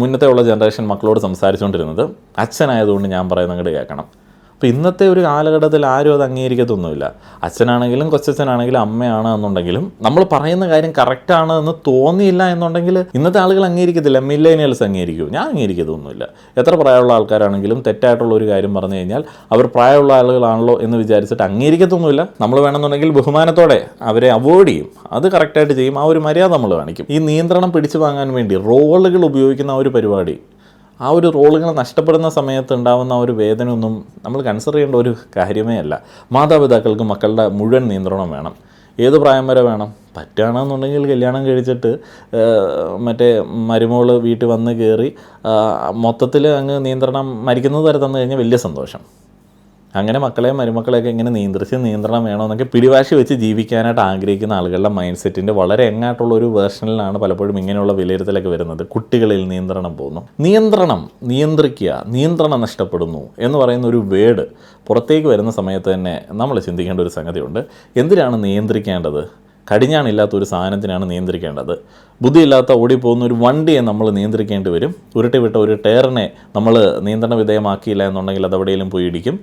മുന്നത്തെ ഉള്ള ജനറേഷൻ മക്കളോട് സംസാരിച്ചുകൊണ്ടിരുന്നത്. അച്ഛനായതുകൊണ്ട് ഞാൻ പറയുന്നത് അങ്ങോട്ട് കേൾക്കണം. അപ്പോൾ ഇന്നത്തെ ഒരു കാലഘട്ടത്തിൽ ആരും അത് അംഗീകരിക്കത്തൊന്നുമില്ല. അച്ഛനാണെങ്കിലും കൊച്ചച്ഛനാണെങ്കിലും അമ്മയാണ് എന്നുണ്ടെങ്കിലും നമ്മൾ പറയുന്ന കാര്യം കറക്റ്റാണ് എന്ന് തോന്നിയില്ല എന്നുണ്ടെങ്കിൽ ഇന്നത്തെ ആളുകൾ അംഗീകരിക്കത്തില്ല. മില്ലേനിയൽസ് അംഗീകരിക്കും, ഞാൻ അംഗീകരിക്കത്തൊന്നുമില്ല. എത്ര പ്രായമുള്ള ആൾക്കാരാണെങ്കിലും തെറ്റായിട്ടുള്ള ഒരു കാര്യം പറഞ്ഞു കഴിഞ്ഞാൽ അവർ പ്രായമുള്ള ആളുകളാണല്ലോ എന്ന് വിചാരിച്ചിട്ട് അംഗീകരിക്കത്തൊന്നുമില്ല. നമ്മൾ വേണമെന്നുണ്ടെങ്കിൽ ബഹുമാനത്തോടെ അവരെ അവോയ്ഡ് ചെയ്യും, അത് കറക്റ്റായിട്ട് ചെയ്യും, ആ ഒരു മര്യാദ നമ്മൾ കാണിക്കും. ഈ നിയന്ത്രണം പിടിച്ചു വാങ്ങാൻ വേണ്ടി റോളുകൾ ഉപയോഗിക്കുന്ന ആ ഒരു പരിപാടി, ആ ഒരു റോളുകൾ നഷ്ടപ്പെടുന്ന സമയത്ത് ഉണ്ടാകുന്ന ആ ഒരു വേദനയൊന്നും നമ്മൾ കൺസിഡർ ചെയ്യേണ്ട ഒരു കാര്യമേ അല്ല. മാതാപിതാക്കൾക്ക് മക്കളുടെ മുഴുവൻ നിയന്ത്രണം വേണം. ഏത് പ്രായം വരെ വേണം? പറ്റുകയാണെന്നുണ്ടെങ്കിൽ കല്യാണം കഴിച്ചിട്ട് മറ്റേ മരുമോള് വീട്ടിൽ വന്ന് കയറി മൊത്തത്തിൽ അങ്ങ് നിയന്ത്രണം മരിക്കുന്നത് വരെ തന്നു കഴിഞ്ഞാൽ വലിയ സന്തോഷം. അങ്ങനെ മക്കളെയും മരുമക്കളെയൊക്കെ ഇങ്ങനെ നിയന്ത്രണം വേണമെന്നൊക്കെ പിടിവാശി വെച്ച് ജീവിക്കാനായിട്ട് ആഗ്രഹിക്കുന്ന ആളുകളുടെ മൈൻഡ് സെറ്റിൻ്റെ വളരെ എങ്ങാട്ടുള്ള ഒരു വേർഷനിലാണ് പലപ്പോഴും ഇങ്ങനെയുള്ള വിലയിരുത്തലൊക്കെ വരുന്നത്. കുട്ടികളിൽ നിയന്ത്രണം പോകുന്നു, നിയന്ത്രിക്കുക, നിയന്ത്രണം നഷ്ടപ്പെടുന്നു എന്ന് പറയുന്ന ഒരു വേർഡ് പുറത്തേക്ക് വരുന്ന സമയത്ത് തന്നെ നമ്മൾ ചിന്തിക്കേണ്ട ഒരു സംഗതിയുണ്ട്. എന്തിനാണ് നിയന്ത്രിക്കേണ്ടത്? കടിഞ്ഞാണില്ലാത്ത ഒരു സാധനത്തിനാണ് നിയന്ത്രിക്കേണ്ടത്. ബുദ്ധിയില്ലാത്ത ഓടിപ്പോകുന്ന ഒരു വണ്ടിയെ നമ്മൾ നിയന്ത്രിക്കേണ്ടി വരും. ഉരുട്ടിവിട്ട ഒരു ടയറിനെ നമ്മൾ നിയന്ത്രണ വിധേയമാക്കിയില്ല എന്നുണ്ടെങ്കിൽ അത് എവിടെയെങ്കിലും പോയി ഇടിക്കും.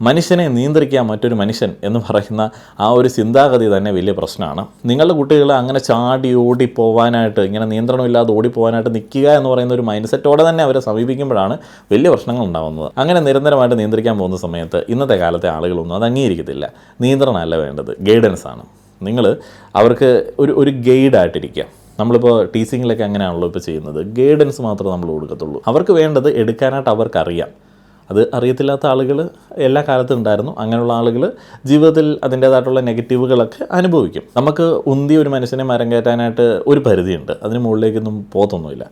മനുഷ്യനെ നിയന്ത്രിക്കുക മറ്റൊരു മനുഷ്യൻ എന്ന് പറയുന്ന ആ ഒരു ചിന്താഗതി തന്നെ വലിയ പ്രശ്നമാണ്. നിങ്ങളുടെ കുട്ടികൾ അങ്ങനെ ചാടി ഓടിപ്പോവാനായിട്ട്, ഇങ്ങനെ നിയന്ത്രണമില്ലാതെ ഓടിപ്പോവാനായിട്ട് നിൽക്കുക എന്ന് പറയുന്ന ഒരു മൈൻഡ് സെറ്റോടെ തന്നെ അവരെ സമീപിക്കുമ്പോഴാണ് വലിയ പ്രശ്നങ്ങൾ ഉണ്ടാകുന്നത്. അങ്ങനെ നിരന്തരമായിട്ട് നിയന്ത്രിക്കാൻ പോകുന്ന സമയത്ത് ഇന്നത്തെ കാലത്തെ ആളുകളൊന്നും അത് അംഗീകരിക്കത്തില്ല. നിയന്ത്രണമല്ല വേണ്ടത്, ഗൈഡൻസ് ആണ്. നിങ്ങൾ അവർക്ക് ഒരു ഗൈഡായിട്ടിരിക്കുക. നമ്മളിപ്പോൾ ടീച്ചിങ്ങിലൊക്കെ അങ്ങനെയാണല്ലോ ഇപ്പോൾ ചെയ്യുന്നത്, ഗൈഡൻസ് മാത്രമേ നമ്മൾ കൊടുക്കത്തുള്ളൂ. അവർക്ക് വേണ്ടത് എടുക്കാനായിട്ട് അവർക്കറിയാം. അത് അറിയത്തില്ലാത്ത ആളുകൾ എല്ലാ കാലത്തും ഉണ്ടായിരുന്നു. അങ്ങനെയുള്ള ആളുകൾ ജീവിതത്തിൽ അതിൻ്റേതായിട്ടുള്ള നെഗറ്റീവുകളൊക്കെ അനുഭവിക്കും. നമുക്ക് ഉന്തി ഒരു മനുഷ്യനെ മരം കയറ്റാനായിട്ട് ഒരു പരിധിയുണ്ട്, അതിന് മുകളിലേക്കൊന്നും പോകത്തൊന്നുമില്ല.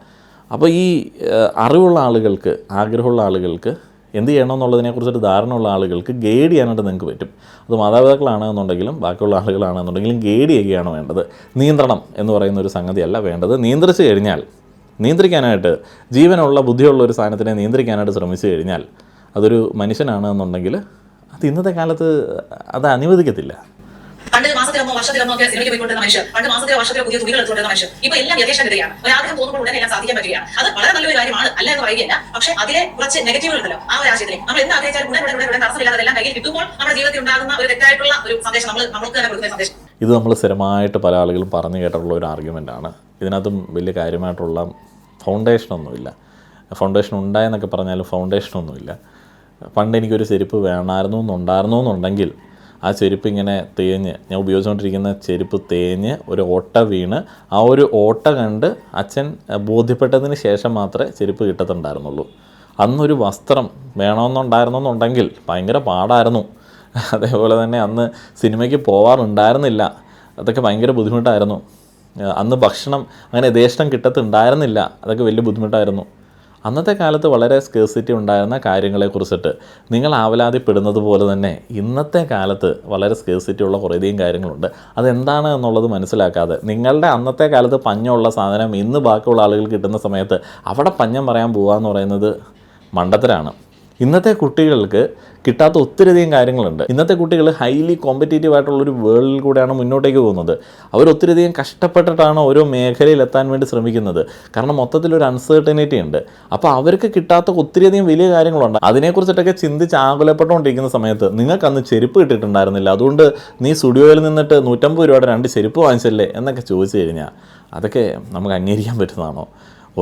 അപ്പോൾ ഈ അറിവുള്ള ആളുകൾക്ക്, ആഗ്രഹമുള്ള ആളുകൾക്ക് എന്ത് ചെയ്യണമെന്നുള്ളതിനെക്കുറിച്ചൊരു ധാരണയുള്ള ആളുകൾക്ക് ഗൈഡ് ചെയ്യാനായിട്ട് നിങ്ങൾക്ക് പറ്റും. അത് മാതാപിതാക്കളാണെന്നുണ്ടെങ്കിലും ബാക്കിയുള്ള ആളുകളാണെന്നുണ്ടെങ്കിലും ഗൈഡ് ചെയ്യുകയാണ് വേണ്ടത്. നിയന്ത്രണം എന്ന് പറയുന്ന ഒരു സംഗതിയല്ല വേണ്ടത്. നിയന്ത്രിച്ചു കഴിഞ്ഞാൽ, നിയന്ത്രിക്കാനായിട്ട് ജീവനുള്ള ബുദ്ധിയുള്ള ഒരു സാധനത്തിനെ നിയന്ത്രിക്കാനായിട്ട് ശ്രമിച്ചു കഴിഞ്ഞാൽ അതൊരു മനുഷ്യനാണ് എന്നുണ്ടെങ്കിൽ അത് ഇന്നത്തെ കാലത്ത് അത് അനുവദിക്കത്തില്ല. പണ്ട് മാസത്തിലൊന്നോ വർഷത്തിലൊന്നോ ഒക്കെ സിനിമയ്ക്ക് പോയിക്കൊണ്ടിരുന്ന മനുഷ്യർ, പണ്ട് മാസത്തിലോ വർഷത്തിലോ പുതിയ തുണികൾ എടുത്തുകൊണ്ടിരുന്ന മനുഷ്യർ ഇപ്പൊ എല്ലാം യഥേഷ്ടഗതിയാണ്. ഒരാഗ്രഹം തോന്നുമ്പോൾ ഉടനെ എല്ലാം സാധിക്കാൻ പറ്റുകയാണ്. അത് വളരെ നല്ലൊരു കാര്യമാണ്, അല്ല എന്ന് പറയുകയല്ല. പക്ഷേ അതിലെ കുറച്ച് നെഗറ്റീവുകൾ ഉണ്ടല്ലോ. ആ ഒരു ആശയത്തിൽ നമ്മൾ എന്ത് ആഗ്രഹിച്ചാലും ഉടനെ തടസ്സമില്ലാതെ എല്ലാം കയ്യിൽ കിട്ടുമ്പോൾ നമ്മുടെ ജീവിതത്തിൽ ഉണ്ടാകുന്ന ഒരു തെറ്റായിട്ടുള്ള ഒരു സന്ദേശം നമുക്ക് തന്നെ കൊടുക്കുന്ന സന്ദേശം. ഇത് നമ്മൾ സ്ഥിരമായിട്ട് പല ആളുകളും പറഞ്ഞു കേട്ടിട്ടുള്ള ഒരു ആർഗ്യുമെൻ്റാണ്. ഇതിനകത്തും വലിയ കാര്യമായിട്ടുള്ള ഫൗണ്ടേഷനൊന്നുമില്ല. ഫൗണ്ടേഷൻ ഉണ്ടായെന്നൊക്കെ പറഞ്ഞാലും ഫൗണ്ടേഷനൊന്നുമില്ല. പണ്ട് എനിക്കൊരു ചെരുപ്പ് ഉണ്ടായിരുന്നു എന്നുണ്ടെങ്കിൽ ആ ചെരുപ്പ് ഇങ്ങനെ തേഞ്ഞ്, ഞാൻ ഉപയോഗിച്ചുകൊണ്ടിരിക്കുന്ന ചെരുപ്പ് തേഞ്ഞ് ഒരു ഓട്ട വീണ് ആ ഒരു ഓട്ട കണ്ട് അച്ഛൻ ബോധ്യപ്പെട്ടതിന് ശേഷം മാത്രമേ ചെരുപ്പ് കിട്ടത്തുണ്ടായിരുന്നുള്ളൂ. അന്നൊരു വസ്ത്രം വേണമെന്നുണ്ടായിരുന്നെന്നുണ്ടെങ്കിൽ ഭയങ്കര പാടായിരുന്നു. അതേപോലെ തന്നെ അന്ന് സിനിമയ്ക്ക് പോവാറുണ്ടായിരുന്നില്ല, അതൊക്കെ ഭയങ്കര ബുദ്ധിമുട്ടായിരുന്നു. അന്ന് ഭക്ഷണം അങ്ങനെ യഥേഷ്ടം കിട്ടത്തുണ്ടായിരുന്നില്ല, അതൊക്കെ വലിയ ബുദ്ധിമുട്ടായിരുന്നു. അന്നത്തെ കാലത്ത് വളരെ സ്കേഴ്സിറ്റി ഉണ്ടായിരുന്ന കാര്യങ്ങളെക്കുറിച്ചിട്ട് നിങ്ങൾ ആവലാതിപ്പെടുന്നത് പോലെ തന്നെ ഇന്നത്തെ കാലത്ത് വളരെ സ്കേഴ്സിറ്റി ഉള്ള കുറേയധികം കാര്യങ്ങളുണ്ട്. അതെന്താണ് എന്നുള്ളത് മനസ്സിലാക്കാതെ നിങ്ങളുടെ അന്നത്തെ കാലത്ത് പഞ്ഞമുള്ള സാധനം ഇന്ന് ബാക്കിയുള്ള ആളുകൾ കിട്ടുന്ന സമയത്ത് അവിടെ പഞ്ഞം പറയാൻ പോകുക എന്ന് പറയുന്നത് മണ്ടത്തരാണ്. ഇന്നത്തെ കുട്ടികൾക്ക് കിട്ടാത്ത ഒത്തിരിയധികം കാര്യങ്ങളുണ്ട്. ഇന്നത്തെ കുട്ടികൾ ഹൈലി കോമ്പറ്റീറ്റീവ് ആയിട്ടുള്ളൊരു വേൾഡിൽ കൂടെയാണ് മുന്നോട്ടേക്ക് പോകുന്നത്. അവർ ഒത്തിരിയധികം കഷ്ടപ്പെട്ടിട്ടാണ് ഓരോ മേഖലയിൽ എത്താൻ വേണ്ടി ശ്രമിക്കുന്നത്. കാരണം മൊത്തത്തിലൊരു അൺസർട്ടനിറ്റി ഉണ്ട്. അപ്പോൾ അവർക്ക് കിട്ടാത്ത ഒത്തിരിയധികം വലിയ കാര്യങ്ങളുണ്ട്. അതിനെക്കുറിച്ചിട്ടൊക്കെ ചിന്തിച്ച് ആകുലപ്പെട്ടുകൊണ്ടിരിക്കുന്ന സമയത്ത് നിങ്ങൾക്ക് അന്ന് ചെരുപ്പ് കിട്ടിയിട്ടുണ്ടായിരുന്നില്ല, അതുകൊണ്ട് നീ സ്റ്റുഡിയോയിൽ നിന്നിട്ട് 150 രൂപയുടെ 2 ചെരുപ്പ് വാങ്ങിച്ചല്ലേ എന്നൊക്കെ ചോദിച്ചു കഴിഞ്ഞാൽ അതൊക്കെ നമുക്ക് അംഗീകരിക്കാൻ പറ്റുന്നതാണോ?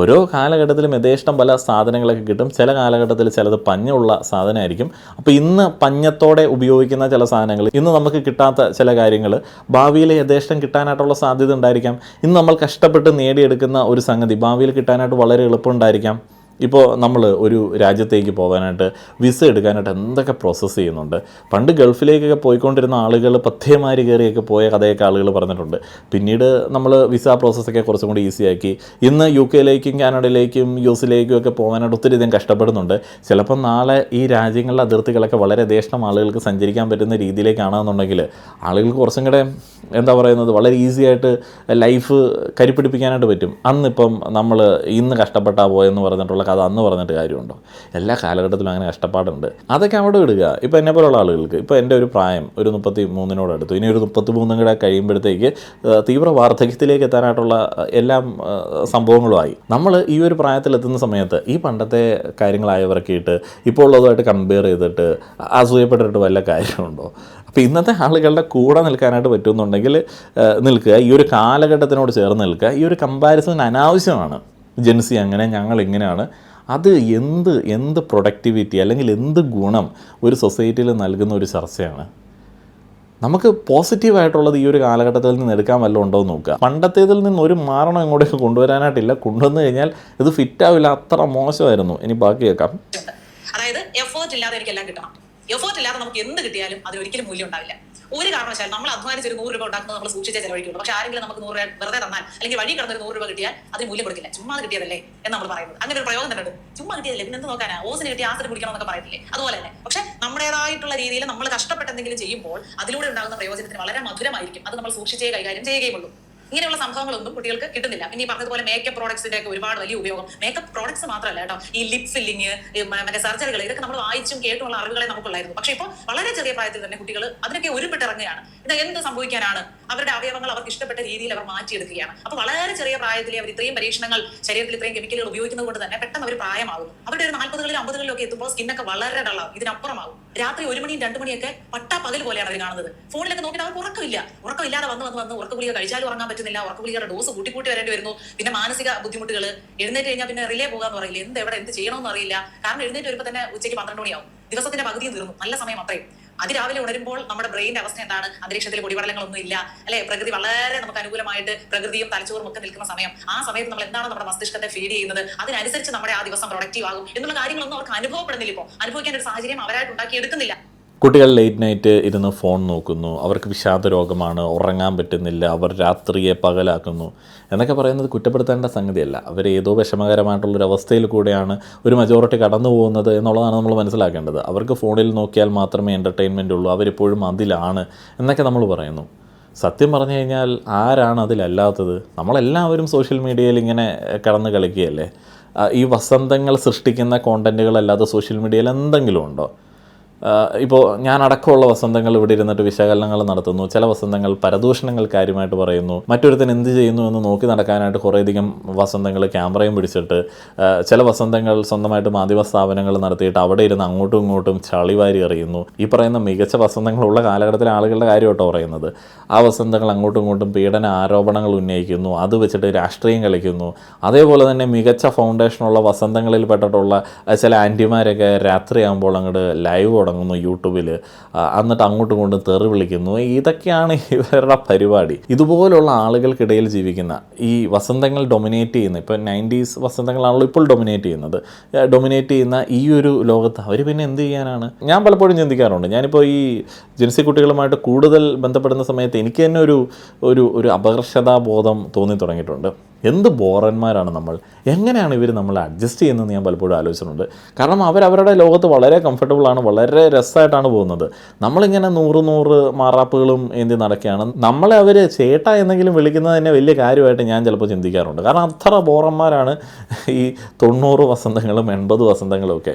ഓരോ കാലഘട്ടത്തിലും യഥേഷ്ടം പല സാധനങ്ങളൊക്കെ കിട്ടും. ചില കാലഘട്ടത്തിൽ ചിലത് പഞ്ഞുള്ള സാധനമായിരിക്കും. അപ്പോൾ ഇന്ന് പഞ്ഞത്തോടെ ഉപയോഗിക്കുന്ന ചില സാധനങ്ങൾ, ഇന്ന് നമുക്ക് കിട്ടാത്ത ചില കാര്യങ്ങൾ ഭാവിയിൽ യഥേഷ്ടം കിട്ടാനായിട്ടുള്ള സാധ്യത ഉണ്ടായിരിക്കാം. ഇന്ന് നമ്മൾ കഷ്ടപ്പെട്ട് നേടിയെടുക്കുന്ന ഒരു സംഗതി ഭാവിയിൽ കിട്ടാനായിട്ട് വളരെ എളുപ്പമുണ്ടായിരിക്കാം. ഇപ്പോൾ നമ്മൾ ഒരു രാജ്യത്തേക്ക് പോകാനായിട്ട് വിസ എടുക്കാനായിട്ട് എന്തൊക്കെ പ്രോസസ്സ് ചെയ്യുന്നുണ്ട്. പണ്ട് ഗൾഫിലേക്കൊക്കെ പോയിക്കൊണ്ടിരുന്ന ആളുകൾ പഥ്യമാരി കയറിയൊക്കെ പോയ കഥയൊക്കെ ആളുകൾ പറഞ്ഞിട്ടുണ്ട്. പിന്നീട് നമ്മൾ വിസ പ്രോസസ്സൊക്കെ കുറച്ചും കൂടി ഈസിയാക്കി. ഇന്ന് UK-ലേക്കും കാനഡയിലേക്കും US-ലേക്കും ഒക്കെ പോകാനായിട്ട് ഒത്തിരി അധികം കഷ്ടപ്പെടുന്നുണ്ട്. ചിലപ്പോൾ നാളെ ഈ രാജ്യങ്ങളിലെ അതിർത്തികളൊക്കെ വളരെ യഥേഷ്ടം ആളുകൾക്ക് സഞ്ചരിക്കാൻ പറ്റുന്ന രീതിയിലേക്കാണെന്നുണ്ടെങ്കിൽ ആളുകൾക്ക് കുറച്ചും കൂടെ എന്താ പറയുന്നത് വളരെ ഈസി ആയിട്ട് ലൈഫ് കരിപ്പിടിപ്പിക്കാനായിട്ട് പറ്റും. അന്നിപ്പം നമ്മൾ ഇന്ന് കഷ്ടപ്പെട്ടാൽ പോയെന്ന് പറഞ്ഞിട്ടുള്ള കഥ അന്ന് പറഞ്ഞിട്ട് കാര്യമുണ്ടോ? എല്ലാ കാലഘട്ടത്തിലും അങ്ങനെ കഷ്ടപ്പാടുണ്ട്. അതൊക്കെ അവിടെ ഇടുക. ഇപ്പോൾ എന്നെ പോലുള്ള ആളുകൾക്ക്, ഇപ്പോൾ എൻ്റെ ഒരു പ്രായം ഒരു 33 ഇനി ഒരു 33 കൂടെ കഴിയുമ്പോഴത്തേക്ക് തീവ്ര വാർദ്ധക്യത്തിലേക്ക് എത്താനായിട്ടുള്ള എല്ലാം സംഭവങ്ങളുമായി. നമ്മൾ ഈ ഒരു പ്രായത്തിലെത്തുന്ന സമയത്ത് ഈ പണ്ടത്തെ കാര്യങ്ങളായവരൊക്കെ ഇട്ട് ഇപ്പോൾ ഉള്ളതുമായിട്ട് കമ്പയർ ചെയ്തിട്ട് അസൂയപ്പെട്ടിട്ട് വല്ല കാര്യമുണ്ടോ? അപ്പോൾ ഇന്നത്തെ ആളുകളുടെ കൂടെ നിൽക്കാനായിട്ട് പറ്റുമെന്നുണ്ടെങ്കിൽ നിൽക്കുക. ഈ ഒരു കാലഘട്ടത്തിനോട് ചേർന്ന് നിൽക്കുക. ഈ ഒരു കമ്പാരിസൺ അനാവശ്യമാണ്. ജെൻസി അങ്ങനെ, ഞങ്ങൾ ഇങ്ങനെയാണ്. അത് എന്ത് പ്രൊഡക്ടിവിറ്റി അല്ലെങ്കിൽ എന്ത് ഗുണം ഒരു സൊസൈറ്റിയിൽ നൽകുന്ന ഒരു ചർച്ചയാണ്. നമുക്ക് പോസിറ്റീവായിട്ടുള്ളത് ഈ ഒരു കാലഘട്ടത്തിൽ നിന്ന് എടുക്കാൻ വല്ലതും ഉണ്ടോ എന്ന് നോക്കുക. പണ്ടത്തേതിൽ നിന്ന് ഒരു മാറണം ഇങ്ങോട്ടേക്ക് കൊണ്ടുവരാനായിട്ടില്ല. കൊണ്ടുവന്നു കഴിഞ്ഞാൽ ഇത് ഫിറ്റാവില്ല, അത്ര മോശമായിരുന്നു. ഇനി ബാക്കി കേൾക്കാം. അതായത് എഫേർട്ട് ഇല്ലാതെ എനിക്കെല്ലാം കിട്ടണം. എഫേർട്ട് ഇല്ലാതെ നമുക്ക് എന്ത് കിട്ടിയാലും അതിന് ഒരിക്കലും മൂല്യം ഉണ്ടാവില്ല. ഒരു കാരണവശാലും നമ്മൾ അധ്വാനിച്ച് ഒരു 100 രൂപ ഉണ്ടാക്കുന്നത് നമ്മൾ സൂക്ഷിച്ചേ ചെലവഴിക്കുള്ളൂ. പക്ഷേ ആരെങ്കിലും നമുക്ക് 100 രൂപ വെറുതെ തന്നാൽ അല്ലെങ്കിൽ വഴി കിടന്നൊരു 100 രൂപ കിട്ടിയാൽ അതിന് മൂല്യം കൊടുക്കില്ല. ചുമ്മാ കിട്ടിയതല്ലേ എന്ന് നമ്മൾ പറയുന്നത്. അങ്ങനെ ഒരു പ്രയോഗം തന്നെ ഉണ്ട്. ചുമ്മാ കിട്ടിയതല്ലേ, പിന്നെ എന്ത് നോക്കാനാ, ഓസിന് കിട്ടിയ ആസിഡ് കുടിക്കണം എന്നൊക്കെ പറയത്തില്ലേ? അതുപോലെ തന്നെ. പക്ഷെ നമ്മുടേതായിട്ടുള്ള രീതിയിൽ നമ്മൾ കഷ്ടപ്പെട്ട് എന്തെങ്കിലും ചെയ്യുമ്പോൾ അതിലൂടെ ഉണ്ടാകുന്ന പ്രയോജനത്തിന് വളരെ മധുരമായിരിക്കും. അത് നമ്മൾ സൂക്ഷിച്ചേ കൈകാര്യം ചെയ്യുകയുള്ളൂ. ഇങ്ങനെയുള്ള സംഭവങ്ങളൊന്നും കുട്ടികൾക്ക് കിട്ടുന്നില്ല. പിന്നെ ഈ പറഞ്ഞതുപോലെ മേക്കപ്പ് പ്രോഡക്ട്സിന്റെ ഒക്കെ ഒരുപാട് വലിയ ഉപയോഗം. മേക്കപ്പ് പ്രോഡക്ട്സ് മാത്രമല്ല കേട്ടോ, ഈ ലിപ് ഫില്ലിങ്, മറ്റേ സർജറികൾ, ഇതൊക്കെ നമ്മൾ വായിച്ചും കേട്ടുള്ള അറിവുകളെ നമുക്കുള്ളായിരുന്നു. പക്ഷെ ഇപ്പോൾ വളരെ ചെറിയ പ്രായത്തിൽ തന്നെ കുട്ടികൾ അതിനൊക്കെ ഉരുപ്പെട്ടിറങ്ങുകയാണ്. ഇത് എന്ത് സംഭവിക്കാനാണ്? അവരുടെ അവയവങ്ങൾ അവർക്ക് ഇഷ്ടപ്പെട്ട രീതിയിൽ അവർ മാറ്റിയെടുക്കുകയാണ്. അപ്പൊ വളരെ ചെറിയ പ്രായത്തിലെ അവർ ഇത്രയും പരീക്ഷണങ്ങൾ, ശരീരത്തിൽ ഇത്രയും കെമിക്കലുകൾ ഉപയോഗിക്കുന്നത് കൊണ്ട് തന്നെ പെട്ടെന്ന് അവർ പ്രായമാകും. അവരുടെ ഒരു 40-കളിലും 50-കളിലും ഒക്കെ എത്തുമ്പോൾ സ്കിന്നൊക്കെ വളരെ ഡള്ളാവും. ഇതിനപ്പുറമാകും. രാത്രി 1 മണിയും 2 മണിയൊക്കെ പട്ടാ പകൽ പോലെയാണ് അവർ കാണുന്നത്. ഫോണിലൊക്കെ നോക്കിയിട്ട് അവർക്ക് ഉറക്കമില്ലാതെ വന്ന് ഉറക്കഗുളിക കഴിച്ചാലും ഉറങ്ങാൻ പറ്റുന്നില്ല. ഉറക്കഗുളികയുടെ ഡോസ് കൂട്ടി വരേണ്ടി വരുന്നു. പിന്നെ മാനസിക ബുദ്ധിമുട്ടുകൾ. എഴുന്നേറ്റ് കഴിഞ്ഞാൽ പിന്നെ റിലേ പോകാന്ന് പറയില്ല. എന്ത് ചെയ്യണമെന്ന് അറിയില്ല. കാരണം എഴുന്നേറ്റ് വരുമ്പോൾ തന്നെ ഉച്ചയ്ക്ക് 12 മണിയാവും. ദിവസത്തിന്റെ പകുതിയും തീർന്നു. നല്ല സമയം അത്രയും. അതിരാവിലെ ഉണരുമ്പോൾ നമ്മുടെ ബ്രെയിൻ്റെ അവസ്ഥ എന്താണ്? അന്തരീക്ഷത്തിൽ പൊടിപടലങ്ങളൊന്നും ഇല്ല, അല്ലെ? പ്രകൃതി വളരെ നമുക്ക് അനുകൂലമായിട്ട് പ്രകൃതിയും തലച്ചോറും ഒക്കെ നിൽക്കുന്ന സമയം. ആ സമയത്ത് നമ്മൾ എന്താണ് നമ്മുടെ മസ്തിഷ്കത്തെ ഫീഡ് ചെയ്യുന്നത്, അതിനനുസരിച്ച് നമ്മുടെ ആ ദിവസം പ്രൊഡക്റ്റീവ് ആകും എന്നുള്ള കാര്യങ്ങളൊന്നും അവർക്ക് അനുഭവപ്പെടുന്നില്ല. ഇപ്പോൾ അനുഭവിക്കാൻ ഒരു സാഹചര്യം അവരായിട്ട് ഉണ്ടാക്കി എടുക്കുന്നില്ല. കുട്ടികൾ ലേറ്റ് നൈറ്റ് ഇരുന്ന് ഫോൺ നോക്കുന്നു, അവർക്ക് വിഷാദ രോഗമാണ്, ഉറങ്ങാൻ പറ്റുന്നില്ല, അവർ രാത്രിയെ പകലാക്കുന്നു എന്നൊക്കെ പറയുന്നത് കുറ്റപ്പെടുത്തേണ്ട സംഗതിയല്ല. അവർ ഏതോ വിഷമകരമായിട്ടുള്ളൊരവസ്ഥയിൽ കൂടെയാണ് ഒരു മജോറിറ്റി കടന്നു പോകുന്നത് എന്നുള്ളതാണ് നമ്മൾ മനസ്സിലാക്കേണ്ടത്. അവർക്ക് ഫോണിൽ നോക്കിയാൽ മാത്രമേ എൻ്റർടൈൻമെൻ്റ് ഉള്ളൂ, അവരിപ്പോഴും അതിലാണ് എന്നൊക്കെ നമ്മൾ പറയുന്നു. സത്യം പറഞ്ഞു കഴിഞ്ഞാൽ ആരാണ് അതിലല്ലാത്തത്? നമ്മളെല്ലാവരും സോഷ്യൽ മീഡിയയിൽ ഇങ്ങനെ കടന്ന് കളിക്കുകയല്ലേ. ഈ വസന്തങ്ങൾ സൃഷ്ടിക്കുന്ന കോണ്ടൻറ്റുകളല്ലാതെ സോഷ്യൽ മീഡിയയിൽ എന്തെങ്കിലും ഉണ്ടോ? ഇപ്പോൾ ഞാൻ അടക്കമുള്ള വസന്തങ്ങൾ ഇവിടെ ഇരുന്നിട്ട് വിശകലനങ്ങൾ നടത്തുന്നു. ചില വസന്തങ്ങൾ പരദൂഷണങ്ങൾ കാര്യമായിട്ട് പറയുന്നു. മറ്റൊരുത്തൻ എന്ത് ചെയ്യുന്നു എന്ന് നോക്കി നടക്കാനായിട്ട് കുറേയധികം വസന്തങ്ങൾ ക്യാമറയും പിടിച്ചിട്ട്, ചില വസന്തങ്ങൾ സ്വന്തമായിട്ട് മാധ്യമ സ്ഥാപനങ്ങൾ നടത്തിയിട്ട് അവിടെ ഇരുന്ന് അങ്ങോട്ടും ഇങ്ങോട്ടും ചളിവാരി എറിയുന്നു. ഈ പറയുന്ന മികച്ച വസന്തങ്ങളുള്ള കാലഘട്ടത്തിലെ ആളുകളുടെ കാര്യമായിട്ടോ പറയുന്നത്. ആ വസന്തങ്ങൾ അങ്ങോട്ടും ഇങ്ങോട്ടും പീഡന ആരോപണങ്ങൾ ഉന്നയിക്കുന്നു, അത് വെച്ചിട്ട് രാഷ്ട്രീയം കളിക്കുന്നു. അതേപോലെ തന്നെ മികച്ച ഫൗണ്ടേഷനുള്ള വസന്തങ്ങളിൽ പെട്ടിട്ടുള്ള ചില ആൻറ്റിമാരൊക്കെ രാത്രിയാകുമ്പോൾ അങ്ങോട്ട് ലൈവ് തുടങ്ങുന്നു യൂട്യൂബിൽ. എന്നിട്ട് അങ്ങോട്ടും ഇങ്ങോട്ടും തെറി വിളിക്കുന്നു. ഇതൊക്കെയാണ് ഇവരുടെ പരിപാടി. ഇതുപോലുള്ള ആളുകൾക്കിടയിൽ ജീവിക്കുന്ന ഈ വസന്തങ്ങൾ ഡൊമിനേറ്റ് ചെയ്യുന്ന, ഇപ്പോൾ 90s വസന്തങ്ങളാണല്ലോ ഇപ്പോൾ ഡൊമിനേറ്റ് ചെയ്യുന്ന ഈ ഒരു ലോകത്ത് അവർ പിന്നെ എന്ത് ചെയ്യാനാണ്? ഞാൻ പലപ്പോഴും ചിന്തിക്കാറുണ്ട്. ഞാനിപ്പോൾ ഈ ജെൻസി കുട്ടികളുമായിട്ട് കൂടുതൽ ബന്ധപ്പെടുന്ന സമയത്ത് എനിക്ക് തന്നെ ഒരു അപകർഷതാബോധം തോന്നി തുടങ്ങിയിട്ടുണ്ട്. എന്ത് ബോറന്മാരാണ് നമ്മൾ, എങ്ങനെയാണ് ഇവർ നമ്മളെ അഡ്ജസ്റ്റ് ചെയ്യുന്നതെന്ന് ഞാൻ പലപ്പോഴും ആലോചിച്ചിട്ടുണ്ട്. കാരണം അവരവരുടെ ലോകത്ത് വളരെ കംഫർട്ടബിളാണ്, വളരെ രസമായിട്ടാണ് പോകുന്നത്. നമ്മളിങ്ങനെ 100 മാറാപ്പുകളും എന്തി നടക്കുകയാണ്. നമ്മളെ അവർ ചേട്ട എന്നെങ്കിലും വിളിക്കുന്നത് തന്നെ വലിയ കാര്യമായിട്ട് ഞാൻ ചിലപ്പോൾ ചിന്തിക്കാറുണ്ട്. കാരണം അത്ര ബോറന്മാരാണ് ഈ 90 വസന്തങ്ങളും 80 വസന്തങ്ങളും ഒക്കെ.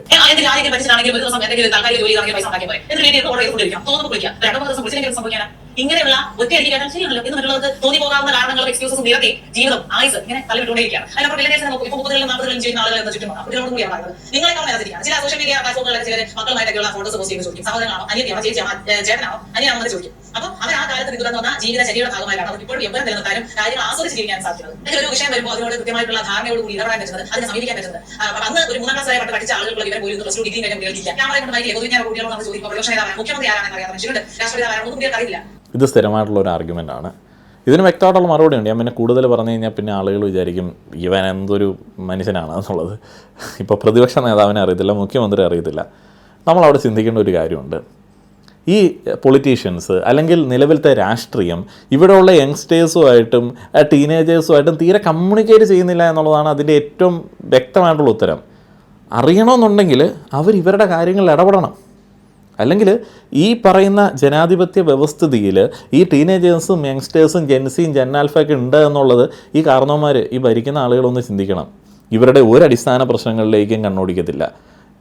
ഇങ്ങനെയുള്ള ഒറ്റയടിക്ക് കേട്ടാൽ ശരിയാണല്ലോ എന്ന് മറ്റുള്ളവർക്ക് തോന്നി പോകാവുന്ന കാരണങ്ങളും എക്സ്ക്യൂസസും നിരത്തി ജീവിതം ആയുസ് ഇങ്ങനെ തള്ളിവിട്ടുകൊണ്ടിരിക്കുകയാണ്. അതിനപ്പുറം വില്ലേജ് നോക്കും. ഇപ്പോൾ 30-ലും 40-ലും ചെയ്യുന്ന ആളുകൾ എന്ന ചുറ്റും കുട്ടികളോട് കൂടിയാണ് പറയുന്നത്. നിങ്ങളെക്കാൾ മേലത്തിരിക്കുകയാണ്. ചില സോഷ്യൽ മീഡിയ പ്ലാറ്റ്ഫോമുകളിൽ ചില മക്കളുമായിട്ടൊക്കെയുള്ള ഫോട്ടോസ് പോസ്റ്റ് ചെയ്ത് ചോദിക്കും, സഹോദരനാണോ, അനിയത്തിയാണോ, ചേച്ചിയാണോ, ചേട്ടനാണോ, അനിയാണോ എന്ന് ചോദിക്കും. അപ്പോൾ അവർ ആ കാലത്ത് പിന്തുടർന്ന് വന്ന ജീവിത ശരിയുടെ ഭാഗമായിട്ടാണ് അവർക്ക് ഇപ്പോഴും എപ്പോഴും നിലനിർത്താനും കാര്യങ്ങൾ ആസ്വദിച്ച് ജീവിക്കാൻ സാധിക്കുന്നത്. ഇതിൽ ഒരു വിഷയം വരുമ്പോൾ അതിനോട് കൃത്യമായിട്ടുള്ള ധാരണയോട് കൂടി ഇടപെടാൻ പറ്റുന്നത്, അതിനെ സമീപിക്കാൻ പറ്റുന്നത്. അന്ന് ഒരു 3ാം ക്ലാസ് വരെ പഠിച്ച ആളുകൾ ഇവരെ പോയി പ്ലസ് 2 ഡിഗ്രി കഴിഞ്ഞ കുട്ടികൾക്കില്ല. ക്യാമറ കൊണ്ട് ബൈക്കിൽ പൊതുവിജ്ഞാന കുട്ടികളോട് നമ്മൾ ചോദിക്കും, പ്രതിപക്ഷ നേതാവാണ്, മുഖ്യമന്ത്രി ആരാണെന്ന് അറിയാത്ത മനുഷ്യരുണ്ട്, രാഷ്ട്രീയ നേതാവാണ്, ഒന്നും കുട്ടികൾക്ക് അറിയില്ല. ഇത് സ്ഥിരമായിട്ടുള്ള ഒരു ആർഗ്യുമെൻ്റാണ്. ഇതിന് വ്യക്തമായിട്ടുള്ള മറുപടി ഉണ്ട്. ഞാൻ പിന്നെ കൂടുതൽ പറഞ്ഞു കഴിഞ്ഞാൽ പിന്നെ ആളുകൾ വിചാരിക്കും ഇവൻ എന്തൊരു മനുഷ്യനാണ് എന്നുള്ളത്. ഇപ്പോൾ പ്രതിപക്ഷ നേതാവിനെ അറിയത്തില്ല, മുഖ്യമന്ത്രി അറിയത്തില്ല. നമ്മളവിടെ ചിന്തിക്കേണ്ട ഒരു കാര്യമുണ്ട്. ഈ പൊളിറ്റീഷ്യൻസ് അല്ലെങ്കിൽ നിലവിലത്തെ രാഷ്ട്രീയം ഇവിടെയുള്ള യങ്സ്റ്റേഴ്സുമായിട്ടും ടീനേജേഴ്സുമായിട്ടും തീരെ കമ്മ്യൂണിക്കേറ്റ് ചെയ്യുന്നില്ല എന്നുള്ളതാണ് അതിൻ്റെ ഏറ്റവും വ്യക്തമായിട്ടുള്ള ഉത്തരം. അറിയണമെന്നുണ്ടെങ്കിൽ അവർ ഇവരുടെ കാര്യങ്ങളിൽ ഇടപെടണം. അല്ലെങ്കിൽ ഈ പറയുന്ന ജനാധിപത്യ വ്യവസ്ഥിതിയിൽ ഈ ടീനേജേഴ്സും യങ്സ്റ്റേഴ്സും ജെൻസിയും ജെന്നാൽഫയൊക്കെ ഉണ്ട് എന്നുള്ളത് ഈ കാരണവന്മാർ, ഈ ഭരിക്കുന്ന ആളുകളൊന്ന് ചിന്തിക്കണം. ഇവരുടെ ഒരു അടിസ്ഥാന പ്രശ്നങ്ങളിലേക്കും കണ്ണോടിക്കത്തില്ല.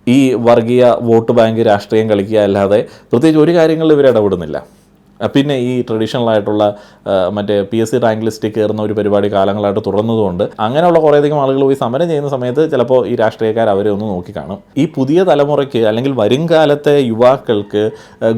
ഈ വർഗീയ വോട്ട് ബാങ്ക് രാഷ്ട്രീയം കളിക്കുക അല്ലാതെ പ്രത്യേകിച്ച് ഒരു കാര്യങ്ങളിൽ ഇവർ ഇടപെടുന്നില്ല. പിന്നെ ഈ ട്രഡീഷണലായിട്ടുള്ള മറ്റേ PSC റാങ്ക് ലിസ്റ്റിൽ കയറുന്ന ഒരു പരിപാടി കാലങ്ങളായിട്ട് തുടർന്നതുകൊണ്ട് അങ്ങനെയുള്ള കുറേയധികം ആളുകൾ പോയി സമരം ചെയ്യുന്ന സമയത്ത് ചിലപ്പോൾ ഈ രാഷ്ട്രീയക്കാർ അവരെ ഒന്ന് നോക്കിക്കാണും. ഈ പുതിയ തലമുറയ്ക്ക് അല്ലെങ്കിൽ വരും കാലത്തെ യുവാക്കൾക്ക്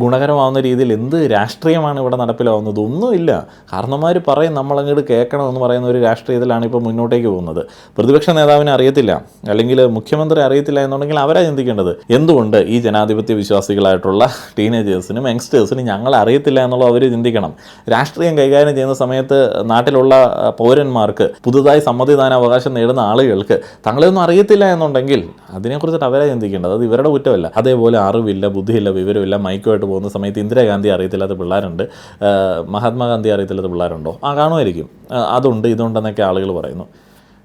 ഗുണകരമാവുന്ന രീതിയിൽ എന്ത് രാഷ്ട്രീയമാണ് ഇവിടെ നടപ്പിലാവുന്നത്? ഒന്നുമില്ല. കാരണന്മാർ പറയും, നമ്മളങ്ങോട്ട് കേൾക്കണമെന്ന് പറയുന്ന ഒരു രാഷ്ട്രീയത്തിലാണ് ഇപ്പോൾ മുന്നോട്ടേക്ക് പോകുന്നത്. പ്രതിപക്ഷ നേതാവിനെ അറിയത്തില്ല അല്ലെങ്കിൽ മുഖ്യമന്ത്രി അറിയത്തില്ല എന്നുണ്ടെങ്കിൽ അവരാ ചിന്തിക്കേണ്ടത്, എന്തുകൊണ്ട് ഈ ജനാധിപത്യ വിശ്വാസികളായിട്ടുള്ള ടീനേജേഴ്സിനും യങ്സ്റ്റേഴ്സിനും ഞങ്ങളെ അറിയത്തില്ല എന്നുള്ളത് അവർ ചിന്തിക്കണം. രാഷ്ട്രീയം കൈകാര്യം ചെയ്യുന്ന സമയത്ത് നാട്ടിലുള്ള പൗരന്മാർക്ക്, പുതുതായി സമ്മതിദാനാവകാശം നേടുന്ന ആളുകൾക്ക് തങ്ങളെയൊന്നും അറിയത്തില്ല എന്നുണ്ടെങ്കിൽ അതിനെക്കുറിച്ചിട്ട് അവരെ ചിന്തിക്കേണ്ടത്. അത് ഇവരുടെ കുറ്റമല്ല. അതേപോലെ അറിവില്ല, ബുദ്ധിയില്ല, വിവരമില്ല, മൈക്കുമായിട്ട് പോകുന്ന സമയത്ത് ഇന്ദിരാഗാന്ധി അറിയത്തില്ലാത്ത പിള്ളേരുണ്ട്, മഹാത്മാഗാന്ധി അറിയത്തില്ലാത്ത പിള്ളേരുണ്ടോ? കാണുമായിരിക്കും. അതുണ്ട്, ഇതുണ്ടെന്നൊക്കെ ആളുകൾ പറയുന്നു.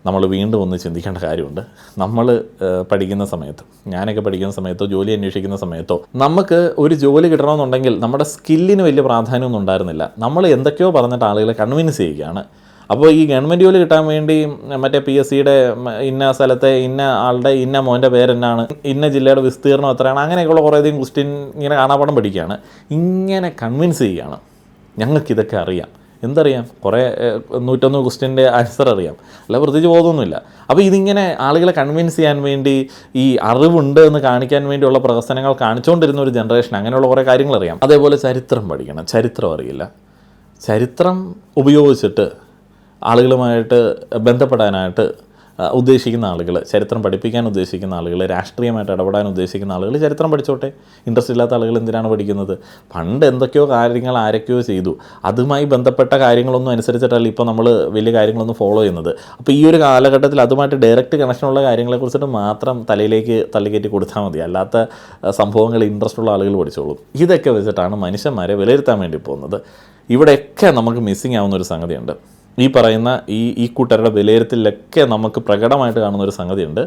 നമ്മൾ വീണ്ടും ഒന്ന് ചിന്തിക്കേണ്ട കാര്യമുണ്ട്. നമ്മൾ പഠിക്കുന്ന സമയത്ത്, ഞാനൊക്കെ പഠിക്കുന്ന സമയത്തോ ജോലി അന്വേഷിക്കുന്ന സമയത്തോ നമുക്ക് ഒരു ജോലി കിട്ടണമെന്നുണ്ടെങ്കിൽ നമ്മുടെ സ്കില്ലിന് വലിയ പ്രാധാന്യമൊന്നും ഉണ്ടായിരുന്നില്ല. നമ്മൾ എന്തൊക്കെയോ പറഞ്ഞിട്ട് ആളുകളെ കൺവിൻസ് ചെയ്യുകയാണ്. അപ്പോൾ ഈ ഗവൺമെൻറ് ജോലി കിട്ടാൻ വേണ്ടി മറ്റേ PSCയുടെ ഇന്ന സ്ഥലത്തെ ഇന്ന ആളുടെ ഇന്ന മോൻ്റെ പേരെന്നാണ്, ഇന്ന ജില്ലയുടെ വിസ്തീർണം എത്രയാണ്, അങ്ങനെയൊക്കെയുള്ള കുറേയധികം ക്വസ്റ്റ്യൻ ഇങ്ങനെ കാണാപ്പാടം പഠിക്കുകയാണ്. ഇങ്ങനെ കൺവിൻസ് ചെയ്യുകയാണ്, ഞങ്ങൾക്കിതൊക്കെ അറിയാം. എന്തറിയാം? കുറേ 101 ക്വസ്റ്റ്യൻ്റെ ആൻസർ അറിയാം, അല്ല പ്രത്യേകിച്ച് ബോധമൊന്നുമില്ല. അപ്പോൾ ഇതിങ്ങനെ ആളുകളെ കൺവിൻസ് ചെയ്യാൻ വേണ്ടി, ഈ അറിവുണ്ട് എന്ന് കാണിക്കാൻ വേണ്ടിയുള്ള പ്രവർത്തനങ്ങൾ കാണിച്ചുകൊണ്ടിരുന്ന ഒരു ജനറേഷൻ, അങ്ങനെയുള്ള കുറേ കാര്യങ്ങൾ അറിയാം. അതേപോലെ ചരിത്രം പഠിക്കണം, ചരിത്രം അറിയില്ല. ചരിത്രം ഉപയോഗിച്ചിട്ട് ആളുകളുമായിട്ട് ബന്ധപ്പെടാനായിട്ട് ഉദ്ദേശിക്കുന്ന ആളുകൾ, ചരിത്രം പഠിപ്പിക്കാൻ ഉദ്ദേശിക്കുന്ന ആളുകൾ, രാഷ്ട്രീയമായിട്ട് ഇടപെടാൻ ഉദ്ദേശിക്കുന്ന ആളുകൾ ചരിത്രം പഠിച്ചോട്ടെ. ഇൻട്രസ്റ്റ് ഇല്ലാത്ത ആളുകൾ എന്തിനാണ് പഠിക്കുന്നത്? പണ്ട് എന്തൊക്കെയോ കാര്യങ്ങൾ ആരൊക്കെയോ ചെയ്തു, അതുമായി ബന്ധപ്പെട്ട കാര്യങ്ങളൊന്നും അനുസരിച്ചിട്ടല്ല ഇപ്പോൾ നമ്മൾ വലിയ കാര്യങ്ങളൊന്നും ഫോളോ ചെയ്യുന്നത്. അപ്പോൾ ഈ ഒരു കാലഘട്ടത്തിൽ അതുമായിട്ട് ഡയറക്റ്റ് കണക്ഷനുള്ള കാര്യങ്ങളെക്കുറിച്ചിട്ട് മാത്രം തലയിലേക്ക് തള്ളിക്കയറ്റി കൊടുത്താൽ മതി. അല്ലാത്ത സംഭവങ്ങൾ ഇൻട്രസ്റ്റ് ഉള്ള ആളുകൾ പഠിച്ചോളും. ഇതൊക്കെ വെച്ചിട്ടാണ് മനുഷ്യന്മാരെ വിലയിരുത്താൻ വേണ്ടി പോകുന്നത്. ഇവിടെയൊക്കെ നമുക്ക് മിസ്സിങ് ആവുന്ന ഒരു സംഗതിയുണ്ട്. ഈ പറയുന്ന ഈ കൂട്ടരുടെ വിലയിരുത്തലിലൊക്കെ നമുക്ക് പ്രകടമായിട്ട് കാണുന്ന ഒരു സംഗതിയുണ്ട്.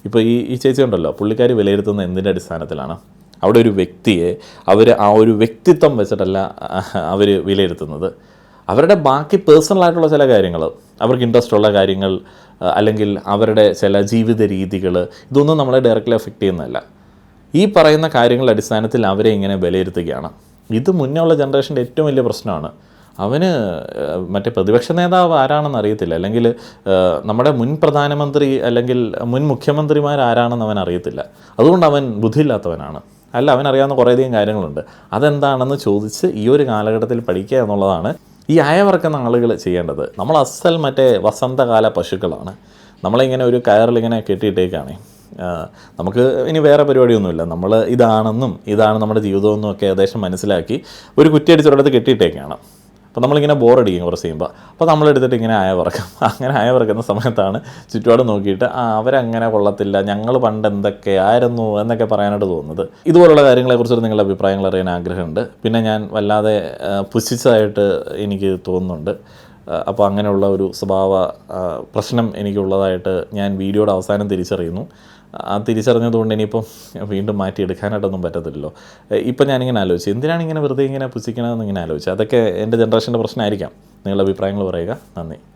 ഇപ്പോൾ ഈ ചേച്ചി ഉണ്ടല്ലോ, പുള്ളിക്കാരി വിലയിരുത്തുന്ന എന്തിൻ്റെ അടിസ്ഥാനത്തിലാണ്? അവിടെ ഒരു വ്യക്തിയെ അവർ ആ ഒരു വ്യക്തിത്വം വെച്ചിട്ടല്ല അവർ വിലയിരുത്തുന്നത്. അവരുടെ ബാക്കി പേഴ്സണലായിട്ടുള്ള ചില കാര്യങ്ങൾ, അവർക്ക് ഇൻട്രസ്റ്റ് ഉള്ള കാര്യങ്ങൾ, അല്ലെങ്കിൽ അവരുടെ ചില ജീവിത രീതികൾ, ഇതൊന്നും നമ്മളെ ഡയറക്റ്റ്ലി എഫക്റ്റ് ചെയ്യുന്നതല്ല. ഈ പറയുന്ന കാര്യങ്ങളുടെ അടിസ്ഥാനത്തിൽ അവരെ ഇങ്ങനെ വിലയിരുത്തുകയാണ്. ഇത് മുന്നേ ഉള്ള ജനറേഷൻ്റെ ഏറ്റവും വലിയ പ്രശ്നമാണ്. അവന് മറ്റേ പ്രതിപക്ഷ നേതാവ് ആരാണെന്ന് അറിയത്തില്ല, അല്ലെങ്കിൽ നമ്മുടെ മുൻ പ്രധാനമന്ത്രി അല്ലെങ്കിൽ മുൻ മുഖ്യമന്ത്രിമാർ ആരാണെന്ന് അവൻ അറിയത്തില്ല. അതുകൊണ്ട് അവൻ ബുദ്ധിയില്ലാത്തവനാണ്. അല്ല, അവനറിയാവുന്ന കുറേയധികം കാര്യങ്ങളുണ്ട്. അതെന്താണെന്ന് ചോദിച്ച് ഈ ഒരു കാലഘട്ടത്തിൽ പഠിക്കുക എന്നുള്ളതാണ് ഈ അയവറക്കുന്ന ആളുകൾ ചെയ്യേണ്ടത്. നമ്മൾ അസൽ മറ്റേ വസന്തകാല പശുക്കളാണ്. നമ്മളിങ്ങനെ ഒരു കയറിലിങ്ങനെ കെട്ടിയിട്ടേക്കാണ്. നമുക്ക് ഇനി വേറെ പരിപാടിയൊന്നുമില്ല. നമ്മൾ ഇതാണെന്നും ഇതാണ് നമ്മുടെ ജീവിതമെന്നും ഒക്കെ ഏകദേശം മനസ്സിലാക്കി ഒരു കുറ്റിയടിച്ചൊരിടത്ത് കെട്ടിയിട്ടേക്കാണ്. അപ്പോൾ നമ്മളിങ്ങനെ ബോറടിക്കും കുറച്ച് ചെയ്യുമ്പോൾ. അപ്പോൾ നമ്മളെടുത്തിട്ട് ഇങ്ങനെ അയവറക്കും. അങ്ങനെ അയവറക്കുന്ന സമയത്താണ് ചുറ്റുപാട് നോക്കിയിട്ട് അവരങ്ങനെ കൊള്ളത്തില്ല, ഞങ്ങൾ പണ്ട് എന്തൊക്കെയായിരുന്നു എന്നൊക്കെ പറയാനായിട്ട് തോന്നുന്നത്. ഇതുപോലുള്ള കാര്യങ്ങളെക്കുറിച്ച് നിങ്ങളുടെ അഭിപ്രായങ്ങൾ അറിയാൻ ആഗ്രഹമുണ്ട്. പിന്നെ ഞാൻ വല്ലാതെ പുച്ഛിച്ചതായിട്ട് എനിക്ക് തോന്നുന്നുണ്ട്. അപ്പോൾ അങ്ങനെയുള്ള ഒരു സ്വഭാവ പ്രശ്നം എനിക്കുള്ളതായിട്ട് ഞാൻ വീഡിയോയുടെ അവസാനം തിരിച്ചറിയുന്നു. ആ തിരിച്ചറിഞ്ഞതുകൊണ്ട് ഇനിയിപ്പം വീണ്ടും മാറ്റിയെടുക്കാനായിട്ടൊന്നും പറ്റത്തില്ലല്ലോ. ഇപ്പം ഞാനിങ്ങനെ ആലോചിച്ചു, എന്തിനാണ് ഇങ്ങനെ വെറുതെ ഇങ്ങനെ പുച്ഛിക്കണമെന്ന് ഇങ്ങനെ ആലോചിച്ചു. അതൊക്കെ എൻ്റെ ജനറേഷൻ്റെ പ്രശ്നമായിരിക്കാം. നിങ്ങളുടെ അഭിപ്രായങ്ങൾ പറയുക. നന്ദി.